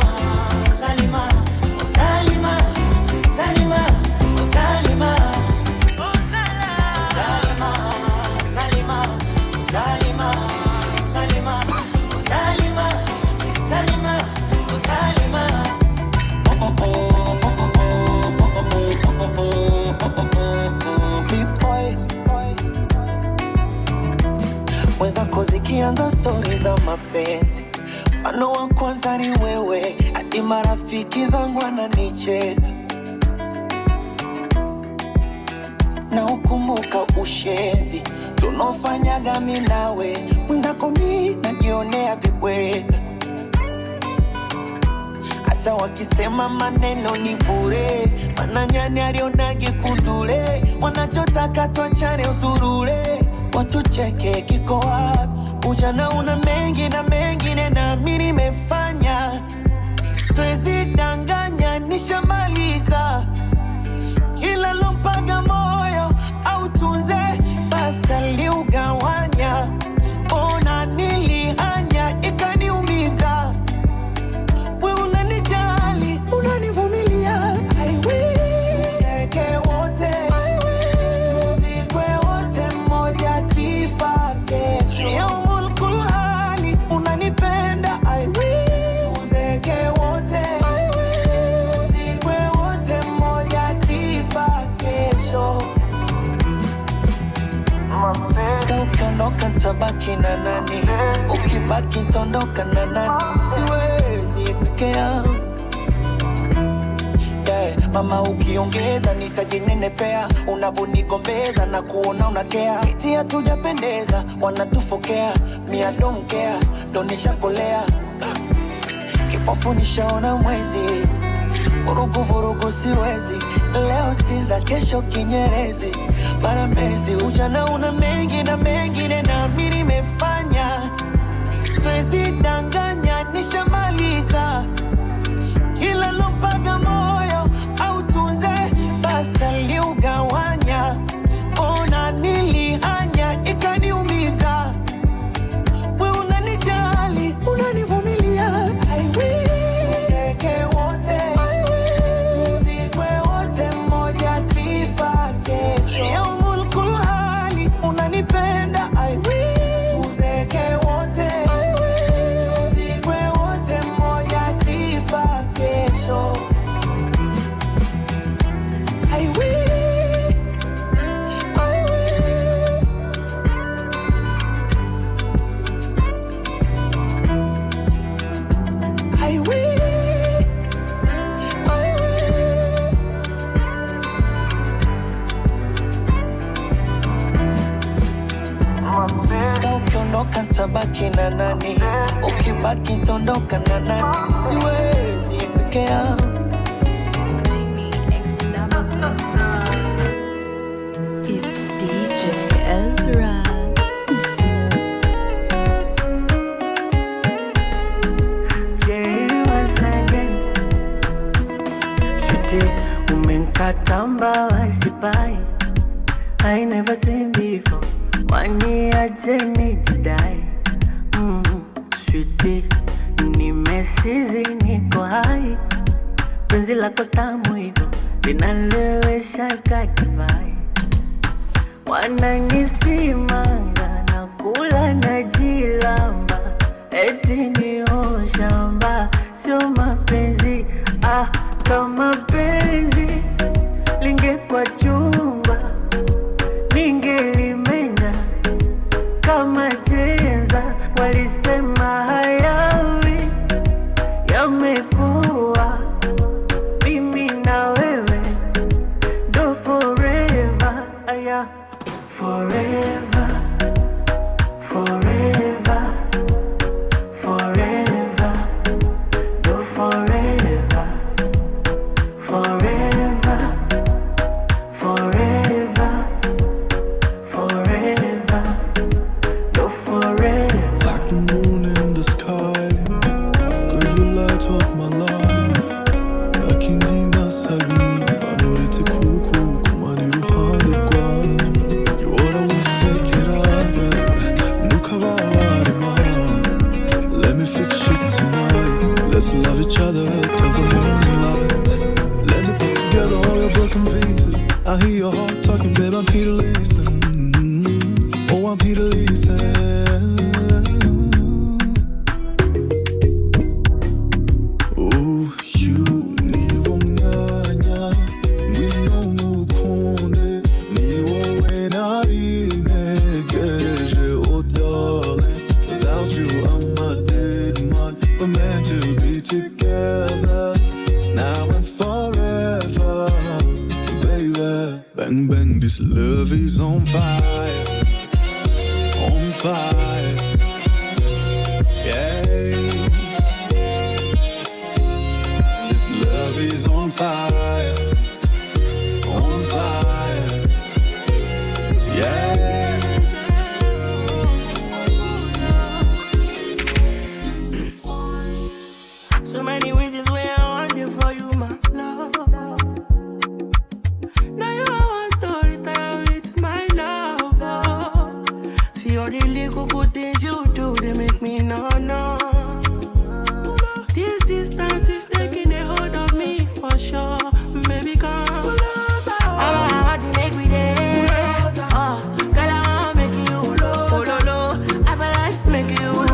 Zalima, Zalima, Zalima. Zalima, Zalima, Zalima, Zalima, Zalima, Zalima, Zalima. Big boy. Mwenzako zikianza stori za mapenzi, mfano wa kwanza ni wewe, hadi marafiki zangu wananicheka. Na ukumbuka ushenzi tunofanyaga mimi nawe, mwenzako mimi najionea vibweka. Hata wakisema maneno ni bure, mananyani alionage kundule. Wanachotaka tuachane usurule, watucheke kiko wapi? Ujana una mengi na mengine na mimi nimefanya. Siwezi danganya nishamaliza, kila lompaga moyo au tunze basi aliugawanya. Ona nilihanya ikaniumiza, we unanijali unanivumilia. I will tuzeke wote, I will tuzikwe wote mmoja kifa kesho. Yaumul kulhali unanipenda. I will tuzeke wote, I will tuzikwe wote mmoja kifa kesho. Sasa ukiondoka tabaki na nani? Ukibaki tondoka na nani? Siwezi peke yangu. Yeah, Mama ukiongeza nitajinenepea, unavonigombeza na kuona unakea. Eti hatujapendeza, wanatufokea, me I don't care, donishakolea. Kipofu nishaona mwezi, vurugu vurugu siwezi. Leo Sinza, kesho Kinyerezi, mara Mbezi. Ujana una mengi na mengine na mimi nimefanya, siwezi danganya, nishamaliza. Kila lompaga moyo au tunze, basi aliugawanya. Ona nilihanya, ikaniumiza. We unanijali, unanivumilia. I will tuzeke wote, I will tuzikwe wote, mmoja kifa kesho. Yaumul kulhali, unanipenda. I will tuzeke wote, I will tuzikwe wote, mmoja kifa kesho. I will, I will. I will, I will. Sa ukiondoka nitabaki na nani? Ukibaki nitaondoka na nani? Siwezi peke yangu. It's DJ Ezra. Umenkatamba wasipai, I never seen before. Wani aje nijidai, sweetie, nimesizi niko hai. Penzi lako tamu hivyo, linalewesha kakivai. Wananisimanga na kula na jilamba, eti niyo shamba, sio mapenzi. Kama penzi lingekuwa chumba, ningelimenya kama chenza. Walisema hayawi yamekuwa, mimi na wewe ndo forever. Aya, forever, forever, forever, ndo forever. Forever, forever, forever, no forever. Like the moon in the sky, girl, you light up my life. Nakindi nasabi, manurite kuku, kumani ruhande rwawe. Yora wisekeraga, nukababare man. Let me fix you tonight. Let's love each other till the morning light. Together all your broken pieces. I hear your heart talking, babe, I'm here to listen. Oh, I'm here to listen. Oh, you need umwanya, ngwino ngukunde, ni wowe nari ntegereje, oh darling. Without you I'm a dead man. We're meant to be together, now and forever, baby. Bang, bang, this love is on fire, on fire, yeah. This love is on fire, yeah. So many reasons why I want you for you, my love. Now you want to retire with my love. See all the little good things you do, they make me no. This distance is taking a hold of me for sure. Baby, come. I want to make me there. Girl, I want to make you low. I feel like make you low.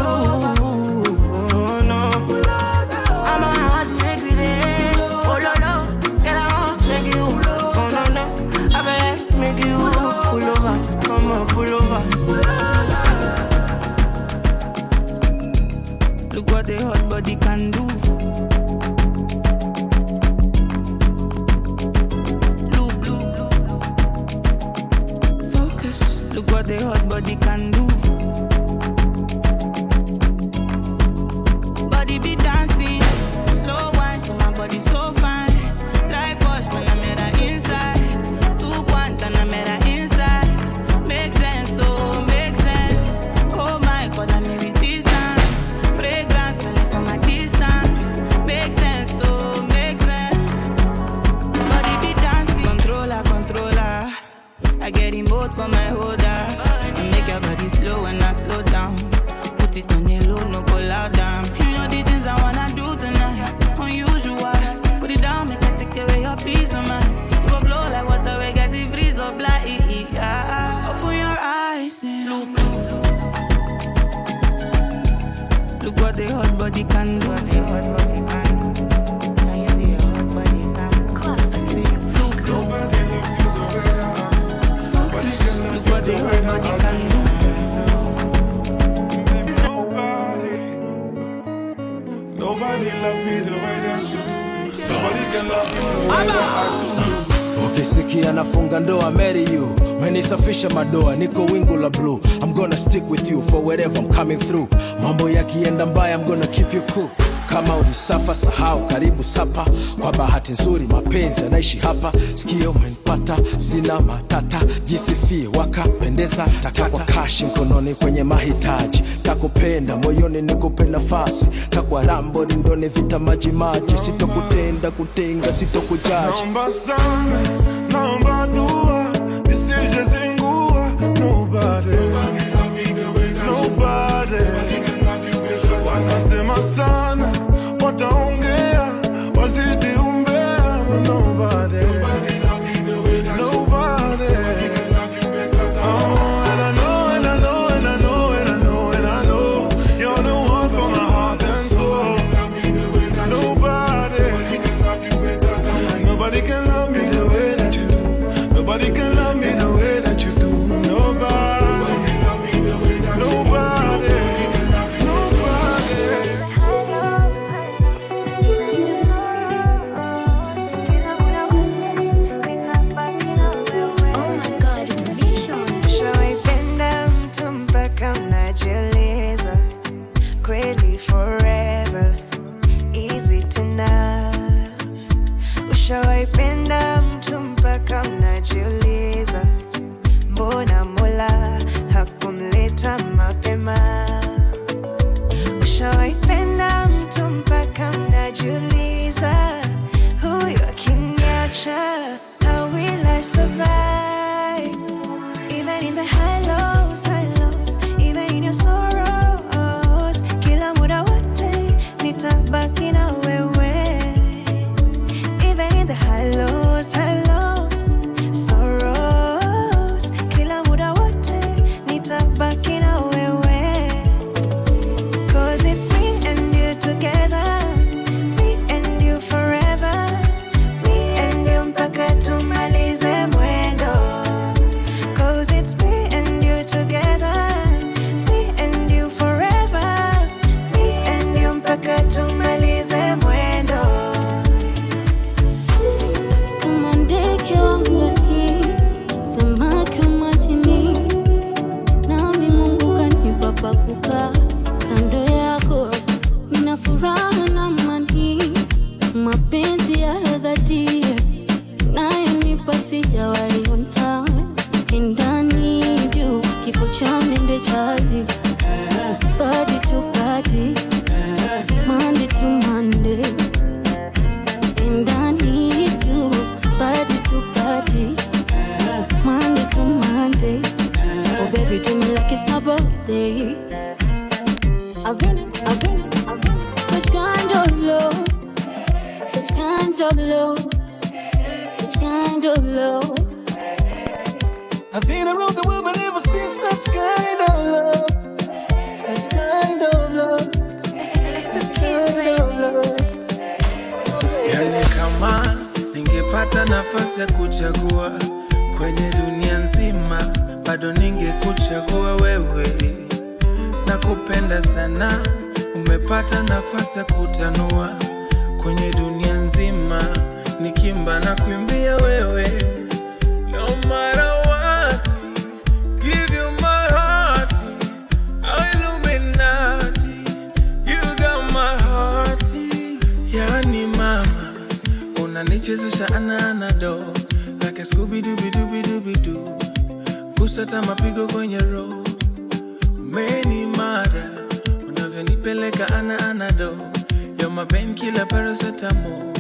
Pull over. Look what the hot body can do. body can do. Body be dancing, slow wine, so my body so fine. Dry push when I made her inside. 2 point and I made her inside. Make sense, oh, make sense. Oh my God, I need resistance. Fragrance, when from a distance. Make sense, oh, make sense. Body be dancing, controller, controller. I get in both for my holder. Make your body slow when I slow down. Put it on the low, no go loud down. You know the things I wanna do tonight. Unusual, put it down, make I take away your peace of mind. You go blow like water, we get the freeze up like yeah. Open your eyes and look what the hot body can do. I say, look what the hot body can do. Nobody loves me the way that you do. Nobody can love you the way that I do. Ukisikia nafunga ndoa, marry you. Menisafisha madoa, niko wingu la blue. I'm gonna stick with you for wherever I'm coming through. Mambo yakienda mbaya, I'm gonna keep you cool. Kama ulisafa sahau, karibu sapa. Kwa bahati nzuri mapenzi yanaishi hapa. Sikio umenipata, sina matata. Jisifie wakapendeza, takwa cash mkononi kwenye mahitaji. Takupenda moyoni nikupe nafasi. Takwa rambo rindoni vita maji maji. Sitokutenda kutenga, sitokujaji. Naomba sana, naomba dua, nisije zingua. Nobody, nobody. Wanasema sana, wataongea, wazidi umbea. Nobody, nobody. Oh, and I know, and I know, and I know, and I know, and I know, you're the one for my heart and soul. Nobody, nobody can love me the way that you do. Nobody can love me the way that you do. Nobody, nobody. Kweli forever, easy to love. Ushawaipenda mtu mpaka unajiuliza, mbona Mola hakumleta mapema? Ushawaipenda mtu mpaka unajiuliza, huyu akiniacha, how will I survive? Even in the high lows, even in your sorrows, nitabaki na wewe. Even in the high lows, sorrows, kila muda wote nitabaki na wewe. 'Cause it's me and you together, me and you forever, me and you mpaka tumalize mwendo. 'Cause it's me and you together, me and you forever, me and you mpaka tumalize mwendo. Kama ndege wangani, samaki wa majini, nami Mungu kanipa pa kukaa kando yako. Nina furaha na amani, mapenzi ya dhati nayonipa sijawahi ona. Ndani juu kifo cha mende chali, body to body, Monday to Monday, and I need you, body to body, Monday to Monday. Oh baby, do me like it's my birthday. I've been such kind of love, such kind of love, such kind of love. I've been around the world but never seen such kind of love, such kind of love. Yani kama ningepata nafasi ya kuchagua kwenye dunia nzima, bado ningekuchagua wewe. Nakupenda sana, umepata nafasi ya kutanua kwenye dunia nzima, nikimba na kuimbia wewe. No matter what, give you my heart. unanichezesha anado like a Scooby-Dooby-Dooby-Dooby-Doo. Kusata mapigo kwenye roho, umeni mada unavyonipeleka anado. You're my painkiller, paracetamol.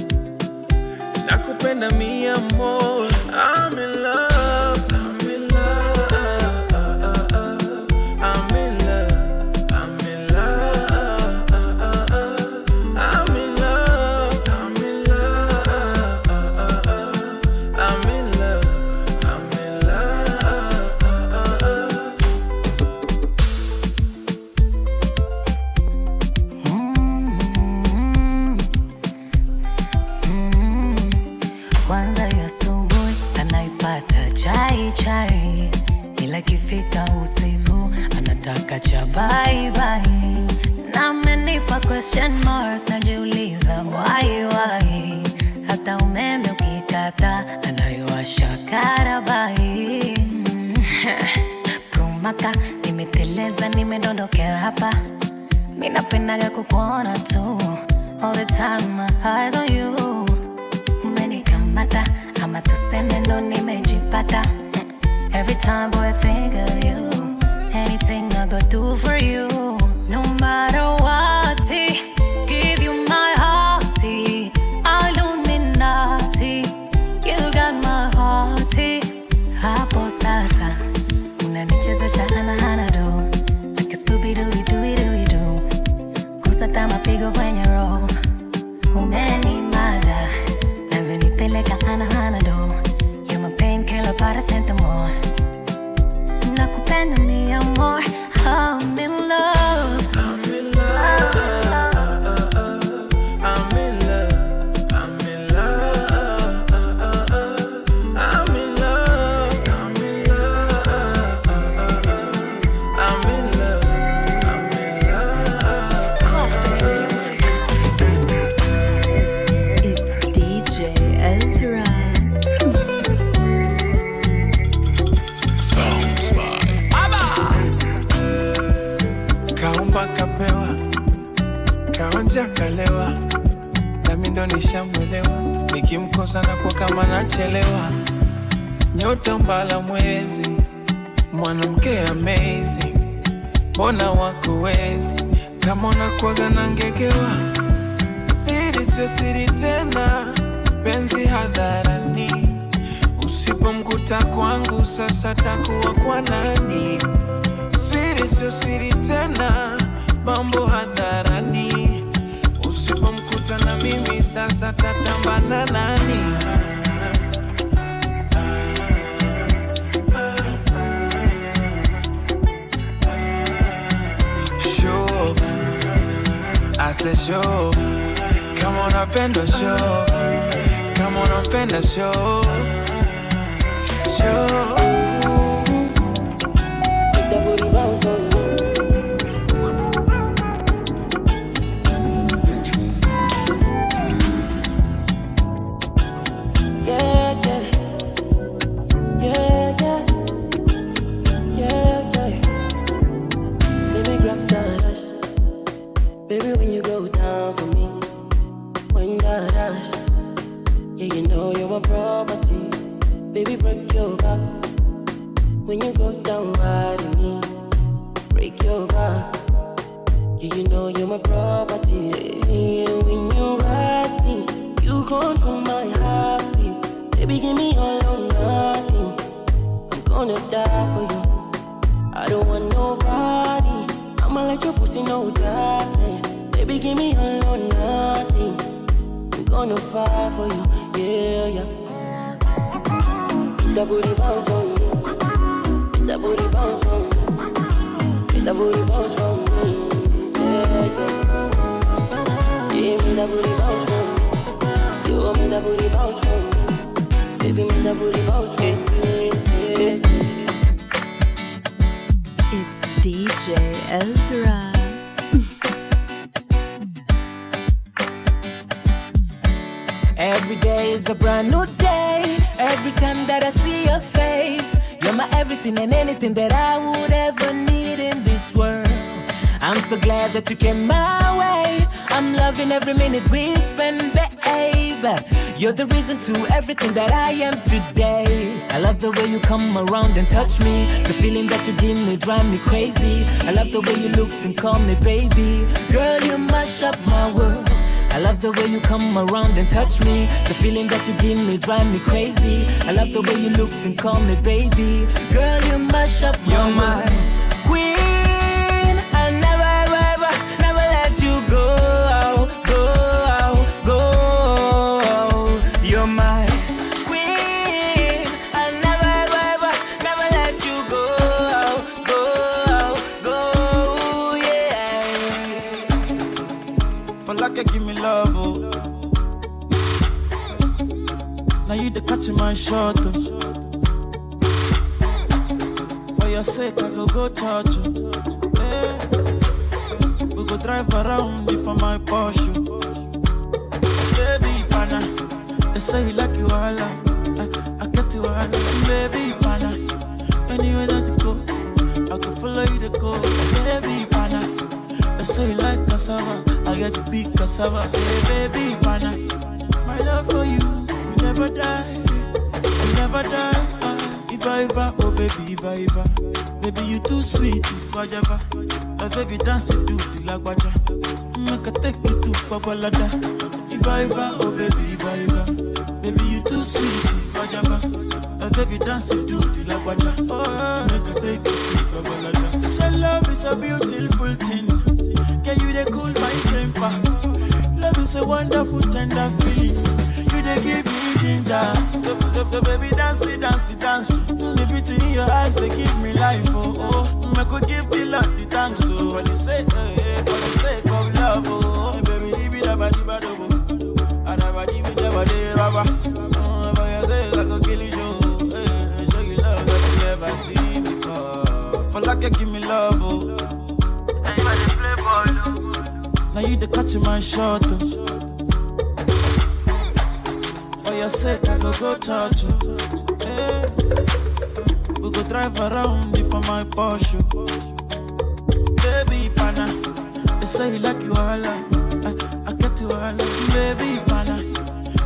Nakupenda mi amor. I'm in love, I'm in love, I'm in love, I'm in love, I'm in love, I'm in love, I'm in love, I'm in Kwanza ya asubuhi anaipata chai, ila kifika usiku anataka cha bye. Na amenipa question mark, najiuliza why. Hata umeme ukikata anayowasha karabai. Prumaka, nimeteleza nimedondokea hapa. Mimi napendaga kukuona tu, all the time my eyes on you. Umenikamata, ama tuseme ndo nimejipata. Every time boy I think of you, anything I go do for you. No matter what, give you my heart, Illuminati. You got my heart. Hapo sasa unanichezesha anado like a Scooby-Dooby-Dooby-Doo. Kusata mapigo kwenye roho, umenimada navyonipeleka anado. You're my painkiller, paracetamol. Nakupenda mi amor. I'm in love, I'm in love, I'm in love, I'm in love, I'm in love, I'm in love, I'm in love, I'm in love. Classic music. It's DJ Ezra. Kaumba kapewa, kaonja kalewa, nami ndo nishamwelewa. Nikimkosa na kwa kama nachelewa. Nyota mbala mwezi, mwanamke amazing. Mbona wako wezi, kama unakuwaga na ngegewa. Siri sio siri tena, penzi hadharani. Usipomkuta kwangu sasa takuwa kwa nani? Siri sio siri tena, mambo hadharani. Usipomkuta na mimi sasa tatamba na nani? Show, I said show. Kama unapenda show, kama unapenda show, show. Booty bounce on you. Yeah, yeah. Yeah, yeah. Yeah, yeah. Baby, grab that ass. Baby, when you go down for me, when that ass. Yeah, you know you're my property. Baby, break your back. When you go down riding me, break your back. Yeah, you know you're my property. And when you ride me, you control my heartbeat. Baby, give me all or nothing. I'm gonna die for you. I don't want nobody. I'ma let your pussy know darkness. Baby, give me all or nothing. I'm gonna fight for you. Yeah, yeah. That booty bounce on you. That booty bounce on me. That booty bounce on me. Yeah, yeah. Yeah, me that booty bounce on me. You want me that booty bounce on me. Baby, me that booty bounce on me. Yeah. It's DJ Ezra. Every day is a brand new day. Every time that I see your face, you're my everything and anything that I would ever need in this world. I'm so glad that you came my way. I'm loving every minute we spend, babe. You're the reason to everything that I am today. I love the way you come around and touch me. The feeling that you give me drive me crazy. I love the way you look and call me baby. Girl, you mash up my world. I love the way you come around and touch me. The feeling that you give me drive me crazy. I love the way you look and call me baby. Girl, you mash up my world. Queen, I never let you go. You're my queen. I never let you go, yeah. For like you give me love, oh. Now you the catch my shot, oh. For your sake, I go church, oh. Yeah. We go drive around for my Porsche. Baby, pana. They say you like you all, I get you all, baby, pana. Anywhere that you go, I can follow you to go, baby, pana. They say you like cassava, I get to be cassava, hey, baby, pana. My love for you, you never die, you never die. If I ever, oh baby, if I ever, baby you too sweet, if I ever, oh baby dance it to the lagwaja, make a take you to Babalada. If I ever, oh baby, if I ever, baby you too sweet, if I ever, oh baby dance it to the lagwaja, oh make a take you to Babalada. So love is a beautiful thing, can you they cool my temper? Love is a wonderful tender feeling, you they give me ginger. So baby dance it, dance it, dance it. The beauty in your eyes they give me life, oh oh. I could give the Lord the thanks, so for the sake of love, oh baby, leave it about the bad, oh. I never give it ever day, Baba. Oh, for your sake I could kill you, show you love that you never seen before. For like you give me love, oh. And you are the play ball, oh. Now you the catch my shot, oh. For your sake, I go church, oh. Hey. We go drive around for my Porsche. Baby, pana. They say you like you all, I get you all, baby, pana.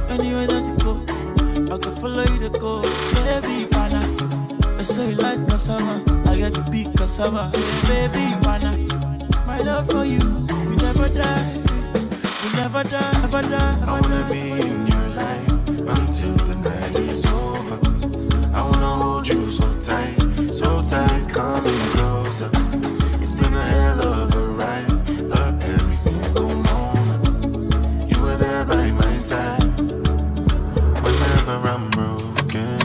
Anywhere that you go, I can follow you to go, baby, pana. They say you like cassava, I get to be cassava, baby, pana. My love for you, we never die, we never die, never die. I wanna be in your life until the night is over. I wanna hold you so tight, coming closer. It's been a hell of a ride, but every single moment you were there by my side. Whenever I'm broken,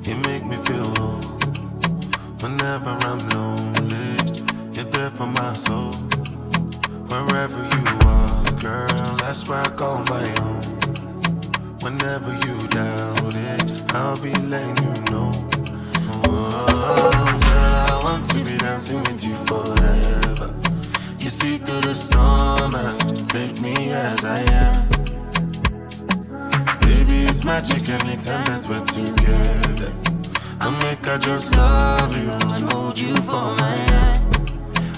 you make me feel whole. Whenever I'm lonely, you're there for my soul. Wherever you are, girl, that's where I call my own. Whenever you doubt it, I'll be letting you know. Oh, girl, I want to be dancing with you forever. You see through the storm and take me as I am. Baby, it's magic anytime that we're together. I make I just love you and hold you for my hand.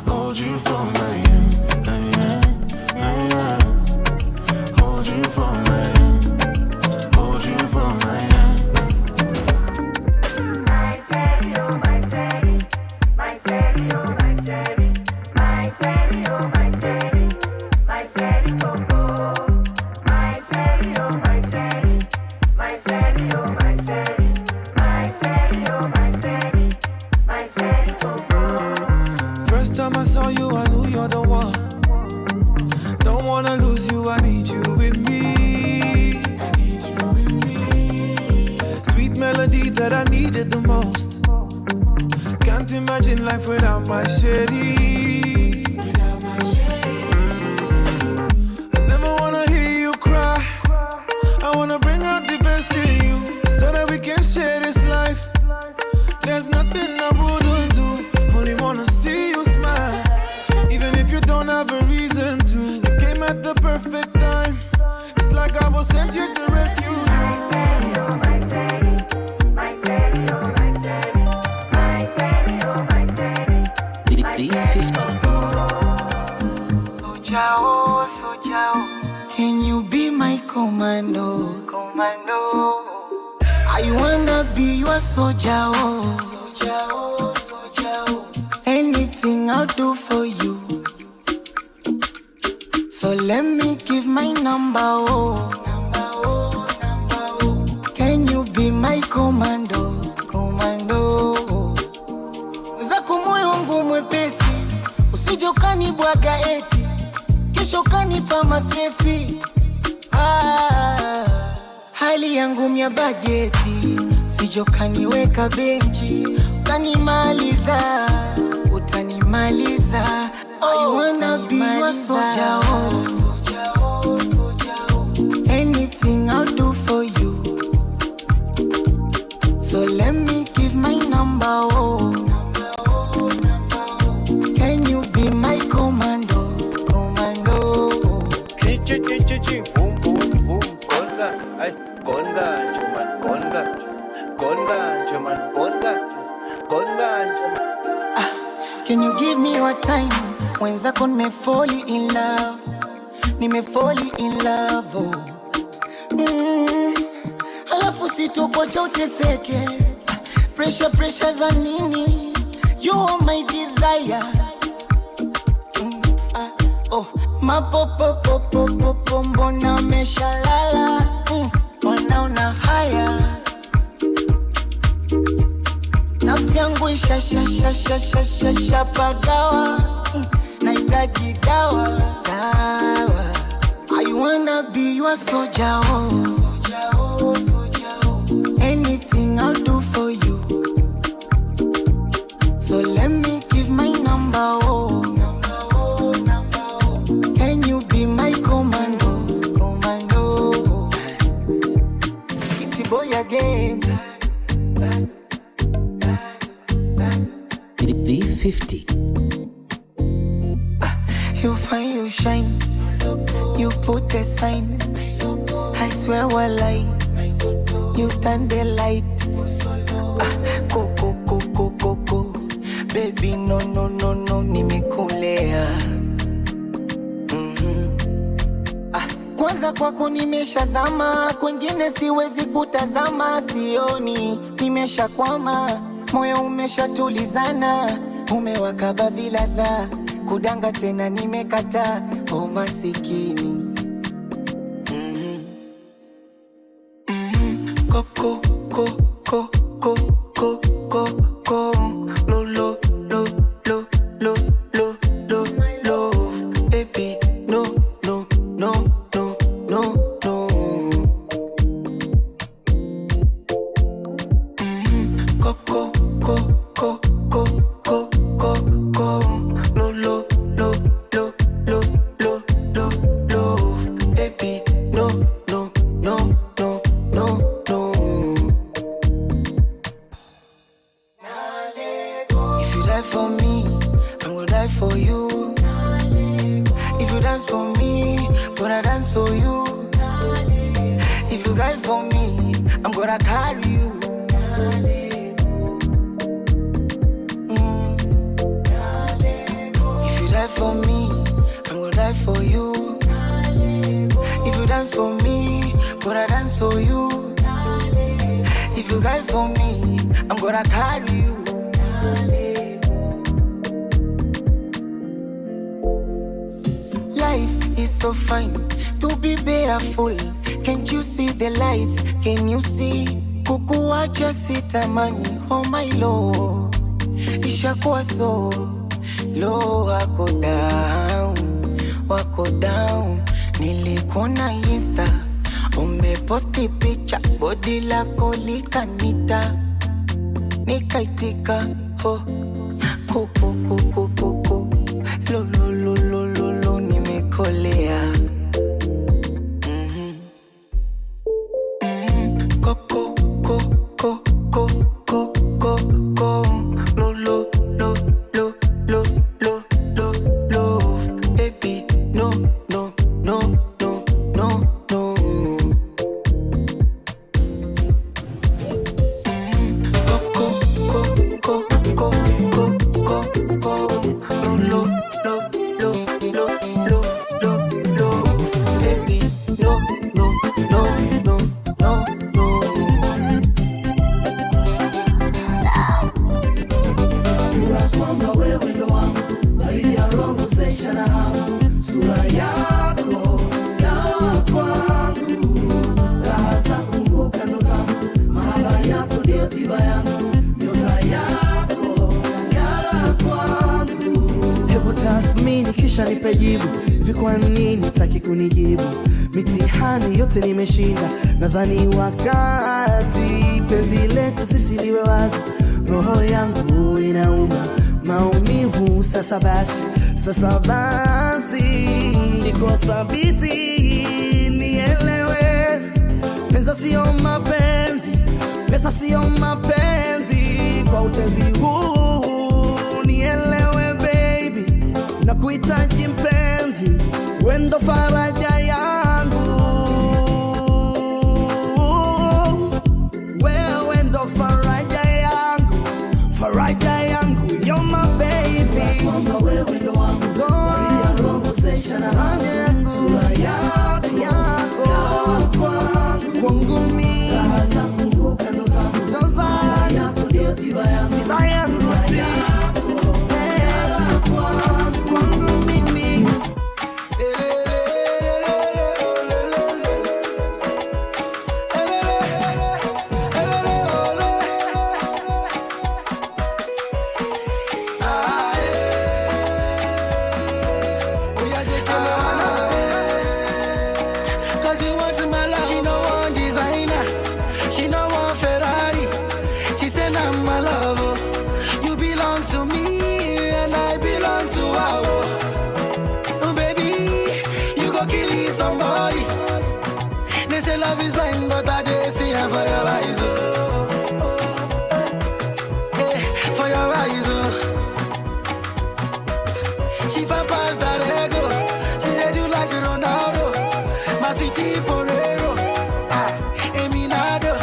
Hold you for my hand. Hold you for my hand. Hold you for my hand. First time I saw you, I knew you're the one. Don't wanna lose you, I need you with me. I need you with me. Sweet melody that I needed the most. Can't imagine life without my shady. I never wanna hear you cry. I wanna bring out the best in you so that we can share this life. There's nothing I wouldn't do. Only wanna see you smile. Even if you don't have a reason to. You came at the perfect time. It's like I was sent here to rescue you. Can you be my commando? commando. I wanna be your soldier, oh. Soldier, oh, soldier, oh. Anything I'll do for you. So let me give my number, oh. Number, oh, number, oh. Can you be my commando, commando? Zako moyo wangu mwepesi, usije ukanibwaga eti kesho kanipa mastresi. Hali yangu mya bajeti, usije ukaniweka benchi, utanimaliza, utanimaliza. I wanna be your soldier, oh. Soldier, oh, soldier, oh. Anything I'll do for you. So let me give my number, oh. Number, oh, number, oh. Can you be my commando, commando? Chi boom boom boom. Conga, ay, conga, chuman, conga, conga, chuman, conga, conga, chuman. Can you give me your time? Wenzako nimefall in love, nimefall in love, oh. Alafu sitokocha uteseke, pressure za nini? You are my desire. Oh, mapopopopopopo mbona meshalala, wanaona haya. Nafsi yangu isha pagawa, nahitaji dawa, dawa. I wanna be your soldier, oh. Soldier, oh, soldier, oh. Anything I'll do for you. So let me give my number, oh. Number, oh, number, oh. Can you be my commando, commando? Kitty boy again. V50. You find you shine, you put the sign. I swear walai, you turn the light. Go, baby no, nimekulea. Kwanza kwako nimeshazama, kwengine siwezi kutazama, sioni nimeshakwama, moyo umeshatulizana, umewakaba vilaza, kudanga tena nimekata, o masikini. Koko, lo, baby, no. Koko, lo, baby, no. If you die for me, I'm gonna die for you. If you dance for me, gonna dance for you. If you guide for me, I'm gonna carry you. If you die for me, I'm gonna die for you. If you dance for me, gonna dance for you. If you guide for me, I'm gonna carry you. Life is so fine, to be beautiful. Can't you see the lights? Can you see? Kukuacha sitamani, oh my lord. Ishakuwa so low, wako down. Nilikuona Insta, umeposti picha, body lako likanita, nikaitika, oh. Kuku, lo, nimekolea. Koko, lo, baby, no. Baby, no. nipe jibu. Hivi kwa nini hutaki kunijibu? Mitihani yote nimeshinda, nadhani wakati penzi letu sisi liwe wazi. Roho yangu inauma maumivu, sasa basi niko thabiti, nielewe. Pesa sio mapenzi, pesa sio mapenzi, kwa utenzi huu nielewe baby, na kuhitaji mpenzi, wendo faraja yangu, wewe ndo faraja yangu, faraja yangu, you're my baby, kwamba wewe ndo wangu, conversation faraja yangu, sura yako kwangu mimi, raha zangu kando zangu, yako ndio tiba yangu, kwangu mimi. Love is blind, but I did see her for your eyes, for your eyes, She found past that ego, she did you like Ronaldo, my sweetie Porero, Eminado.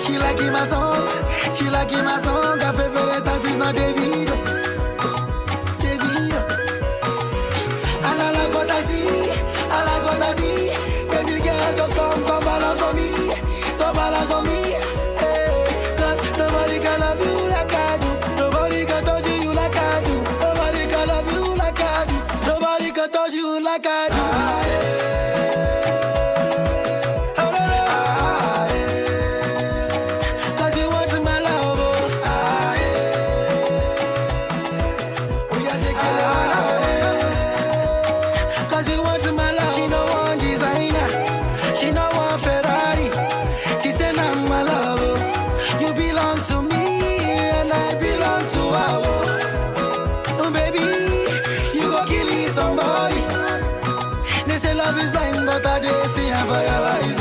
She like my song, her favorite dance is not Davido. And I like what I see, baby girl, just come balance on me, hey. Cause nobody can love you like I do, nobody can touch you like I do, nobody can love you like I do, nobody can touch you like I do. Cause you want my love, cause you want my love. She no one designer, she no one Ferrari, she said I'm my love. You belong to me and I belong to her. Baby, you go kill somebody. They say love is blind, but I just see her for your eyes,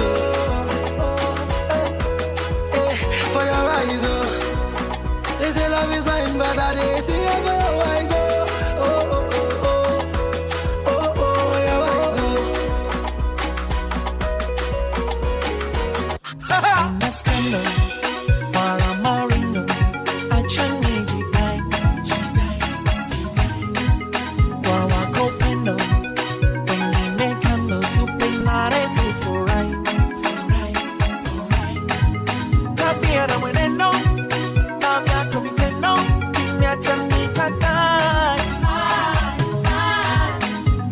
for your eyes, They say love is blind, but I just see her for your eyes, your eyes, In a scandal, while I'm a ringo, I change the time. Kwa wako pendo, wengine kando, tupendane tufurahi. Tabia na mwenendo, na vyako vitendo, kiniacha nitadai.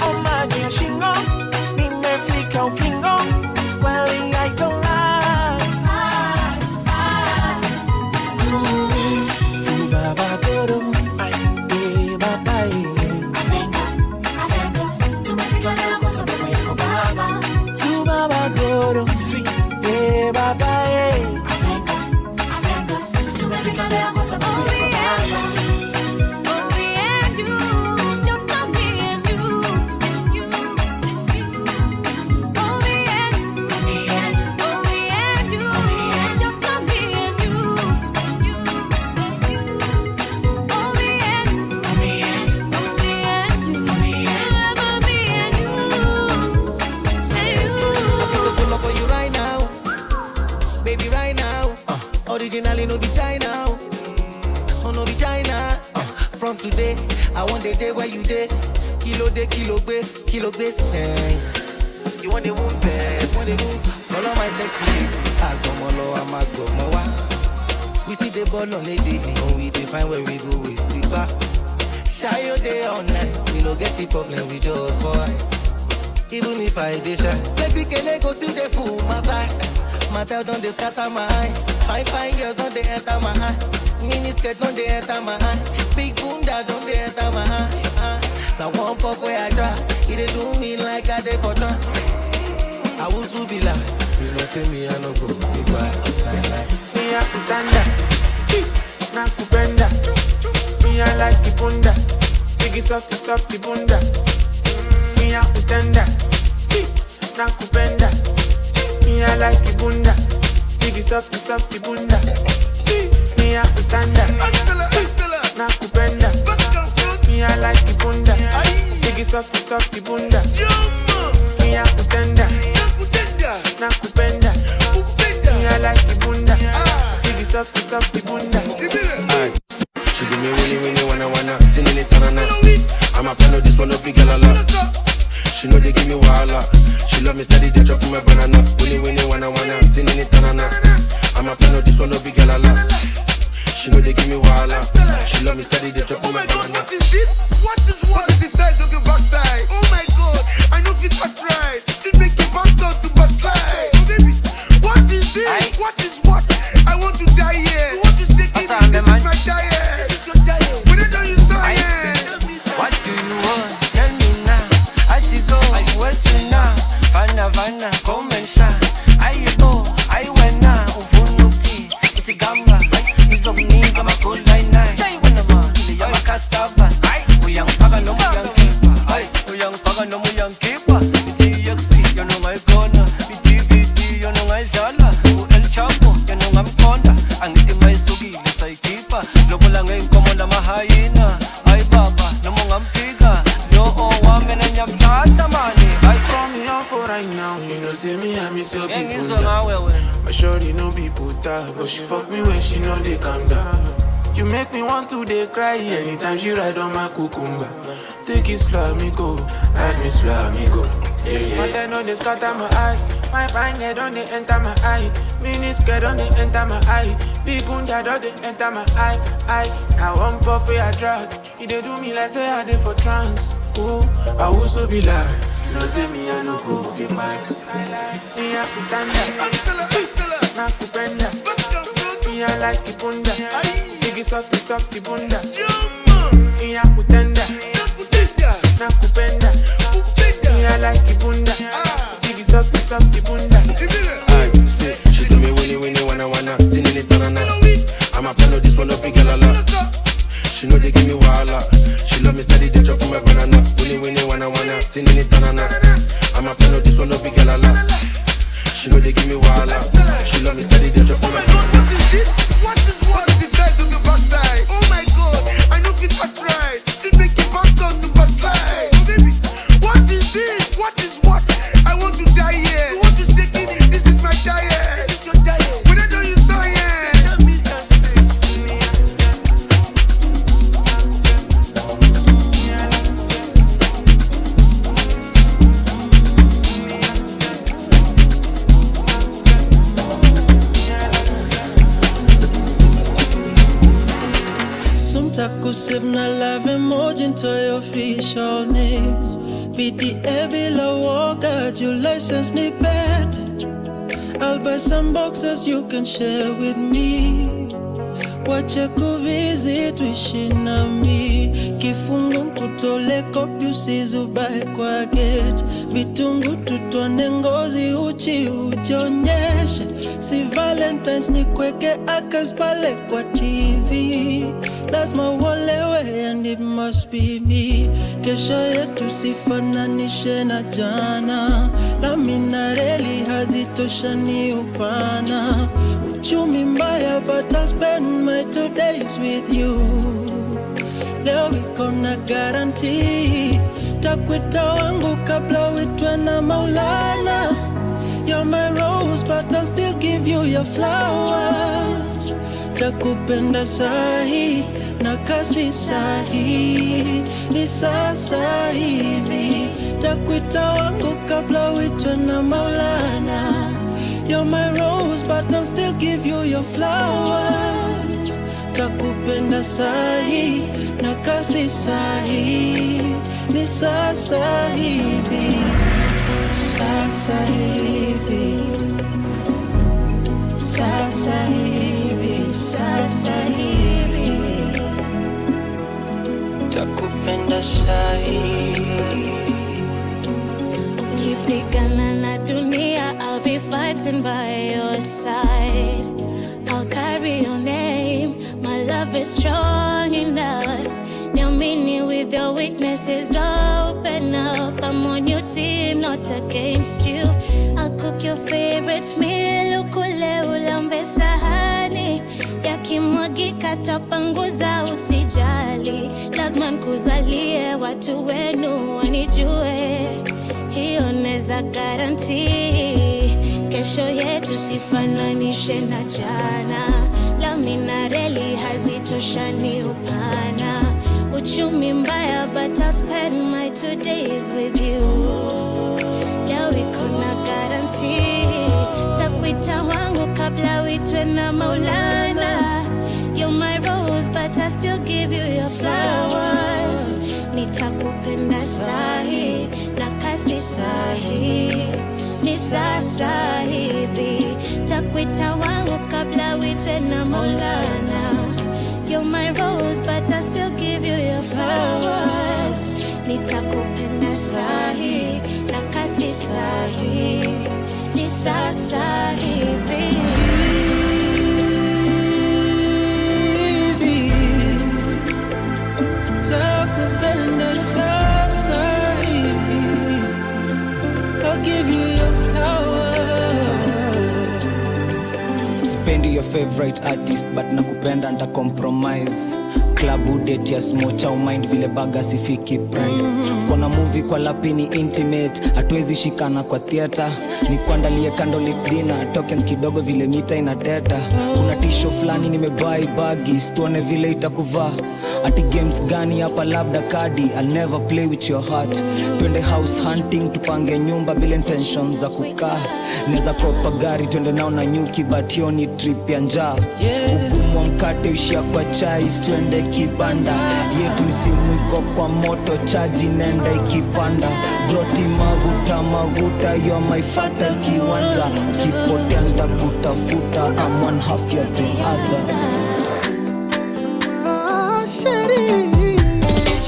Oh, maji ya shingo, nimefika ukingo, kweli I don't lie. Originally no be China, oh no be China. From today, I want the day where you day. Kilo be say. You want the wound, want the wound. Follow my sexy, Agomolo, Amagomowa. We see the ball on the daily, when we define where we go, we stick back. Shy your day all night, we no get the problem, we just fight. Even if I dey shy, plenty kele go still dey fool my side. My tail don't dey scatter my eye. Fine girls don't they enter my eye. Mini skirt don't they enter my eye. Big bunda don't they enter my eye. Now one puff where I try, it do me like I did for trust. I will so be like, you know say me I no go be quiet. Me a kutanda, na kupenda. Me I like the bunda, biggie softy bunda. Me a kutanda, na kupenda. Me I like the bunda, biggie softy bunda. Me a kutanda, na kupenda. Me I like the bunda, biggie softy bunda. Me a kutanda, na kupenda. Me I like the bunda, biggie softy bunda. She give me winnie wanna tinny it tanana. I'm a fan of this one, no big girl a lot. She know they give me wahala. She love me steady, they drop my banana. Winnie wanna tinny it tanana. I'm a fan of this one, no big girl a lot. She know they give me wahala. She love me steady, they drop my banana. What is this? What is the size of your backside? Oh my God, I know fit touch right. It make your back down to backslide. Oh baby, what is this? What is what? I want to die here. You want to shake it? This is my diet. This is your diet. When I know you science. What do you want? Tell me now. I to go. I waiting now. Vanna, come and shine. I go. I went now. Ufunuki. It's a gamba. It's a me. I'm a cold line night. I'm a castava. We young faga no young keeper. We young faga no young keeper. It's EXC. You know my corner. It's DVD. You know my jala. El Chapo. You know I'm corner. Ang iti may sugi. Let's keeper. Lobo lang ngayon como na mahayina. Ay baba. Namong ampiga. Loo wamen na nyam tatamani. I call me out for right now. You know see me I miss your people. My shorty no be puta, but she fuck me when she know they calm down. You make me want to dey cry anytime she ride on my cucumber. Take it slow, me go. Ride me slow, me go. Yeah. But I know they scatter my eye. My fine head on they enter my eye. Mini skirt on they enter my eye. Big bunda don't they enter my eye. I want puff where I drag. It they do me like say I did for trance. Ooh, I will so be like. No say me I no go fi mine. Me a kutanda, na kupenda. Me I like the bunda, biggie softy bunda. Me a kutanda, na kupenda. Me I like the bunda, biggie softy bunda. I say she do me winnie wanna tinny it tanana. I'm a fan of this one, no big girl a lot. She know they give me wahala. She love me steady, they drop my banana. Winnie wanna tinny it tanana. I'm a fan of this one, no big girl a lot. She know they give me wahala. She love me steady, they drop my banana. What is this? What is the size of your backside? Oh my God, I know fit touch right. It make your back down to backslide. Oh baby, what is this? What is what? I want to die here. You want to shake it? This is my diet. This is your diet. When I know you science. Tell me just Takusave na love emoji into your official name. PDA bila woga, your license ni pet. I'll buy some boxes you can share with me. Wache kuvisit wishi nami. Kifungu nkutole kopi usizubae kwa gate. Vitungu tutone ngozi uchi ujionyeshe. Si Valentine's ni kweke akas pale kwa TV. That's my walewe and it must be me. Kesho yetu sifananishe na jana. Lamina reli hazitoshani upana. Uchumi mbaya but I'll spend my 2 days with you. Leo wiko na guarantee. Takwita wangu kabla uitwe na Maulana. You're my rose but I'll still give you your flowers. Takupenda sahi na kasi sahi. Ni sasa hivi. Takwita wangu kabla uitwe na Maulana. You're my rose but I'll still give you your flowers. Takupenda sahi na kasi sahi. Ni sasa hivi. Sasa hivi. Sasa hivi. Sasa hivi. Takupenda sahi stand by your side. I'll carry your name. My love is strong enough. Now meaning with your weaknesses, open up. I'm on your team, not against you. I'll cook your favorite meal. Ukule ulambe sahani. Yakimwagika tapanguza usijali. Lazima nikuzalie watu wenu wanijue. Hiyo neza guarantee. Kesho yetu sifananishe na jana. Lami na reli hazitoshani upana. Uchumi mbaya but I'll spend my 2 days with you. Leo iko na guarantee. Takuita wangu kabla uitwe na Maulana. You're my rose but I still give you your flowers. Nitakupenda sahi na kasi sahi. Ni sasa hivi. Takuita wangu kabla uitwe na Maulana. You're my rose but I still give you your flowers. Nitakupenda sahi na kasi sahi. Ni sasa hivi. Takupenda sasa hivi. I'll give you your Spendi your favorite artist but nakupenda nda compromise. Club date ya smocha mind vile baga sifiki price. Kona movie kwa lapini intimate, hatuwezi shikana kwa theater. Ni kuandalie candlelit dinner, tokens kidogo vile mita inateta. Kuna tisho flani nimebuy bagi, stuone vile itakuvaa. Ati games gani hapa labda kadi, I'll never play with your heart. Twende house hunting, tupange nyumba bila intentions za kukaa. Neza kopa gari, twende nao na nyuki but hiyo ni trip ya njaa. Ugumu wa mkate ushia kwa chai, twende kibanda. Yetu ni simu iko kwa moto, chaji nenda ikipanda. Broti maguta, you're my fatal kiwanja. Ukipotea nitakutafuta, I'm one half you're the other.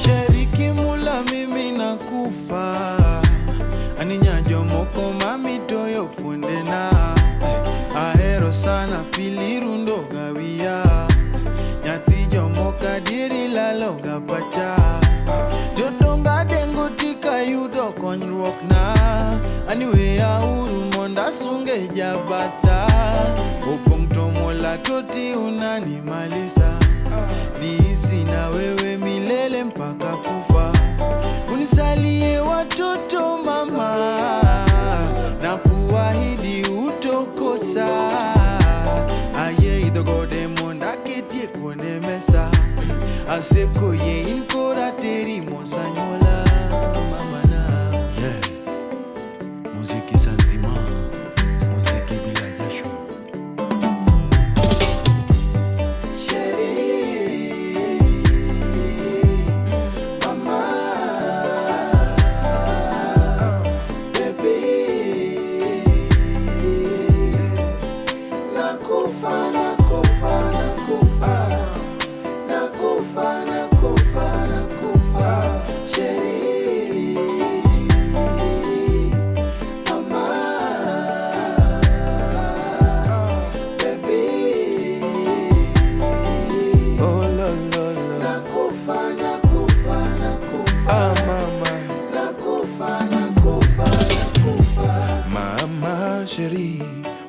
Sheriki mula mimi nakufa. Aninyajo moko mami toyo funde na. Ahero sana pili rundo gawia. Nyatijo moka diri laloga pacha. Jotonga dengo tika yudo konyruok na. Aniwe ya uru monda sunge jabata. Opong tomola toti unanimalisa. Niishi na wewe milele mpaka kufa. Unisalie watoto mama. Na kuahidi utokosa. Aye idogode monda ketie kone mesa. Aseko ye inkora teri mosanyola. Mama na yeah. Muziki sentiment. Muziki bila jasho.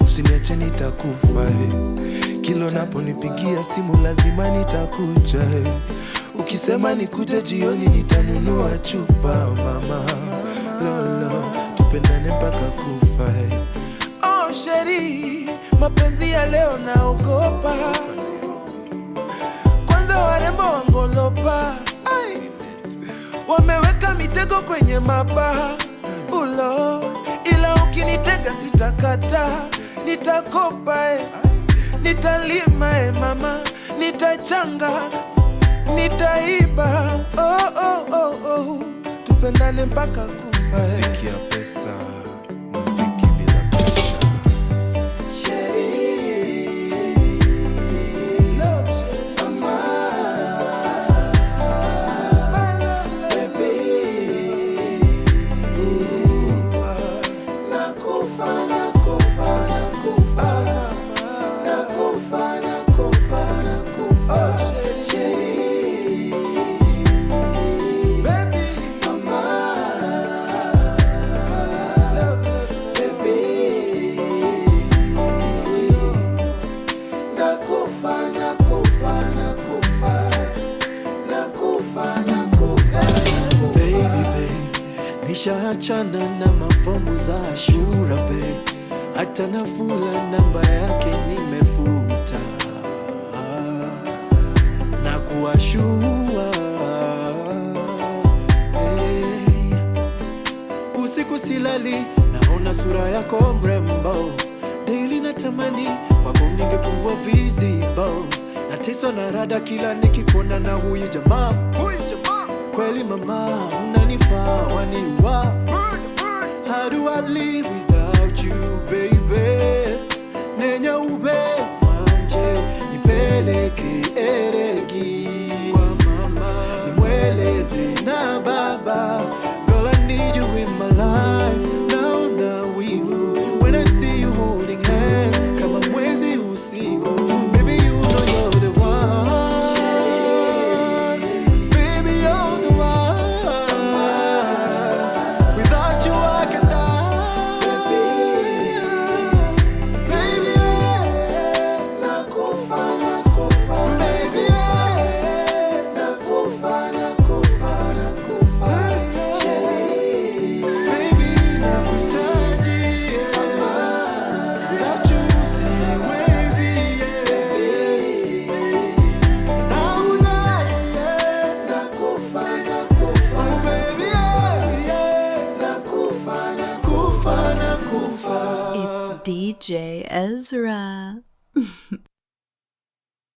Usiniache nitakufa Kilo naponipigia simu lazima nitakuja Ukisema nikuje jioni nitanunua chupa mama Lolo tupendane mpaka kufa Oh sheri mapenzi ya leo naogopa Kwanza warembo wangolopa Wameweka mitego kwenye mabaha Ulo ila ukinitega sitakata Nitakopa Nitalima mama Nitachanga Nitaiba Oh Tupendane mpaka kufa Muziki ya pesa Muziki bila presha Nakufa Nishaachana na mafomu za shura babe, hata nafula namba yake nimefuta na kuwashua. Hey. Usiku silali naona sura yako mrembo, daily natamani kwako ningekuwa visible. Nateswa na rada kila nikikuona na huyu jamaa. Kweli mama unanifaa waniwa. How do I live without you baby? Nenya ube wanje nipeleke eregi kwa mama, nimweleze na baba. Girl, I need you in my life. Naona wivu when I see you holding hands kama mwezi usiku. Baby you know you're the one. Baby you're the one. Without you I can die. Baby nakufa nakufa. Baby nakufa nakufa nakufa. Baby nakuhitaji. Without you siwezi. Nakufa nakufa. Baby nakufa nakufa nakufa. It's DJ Ezra.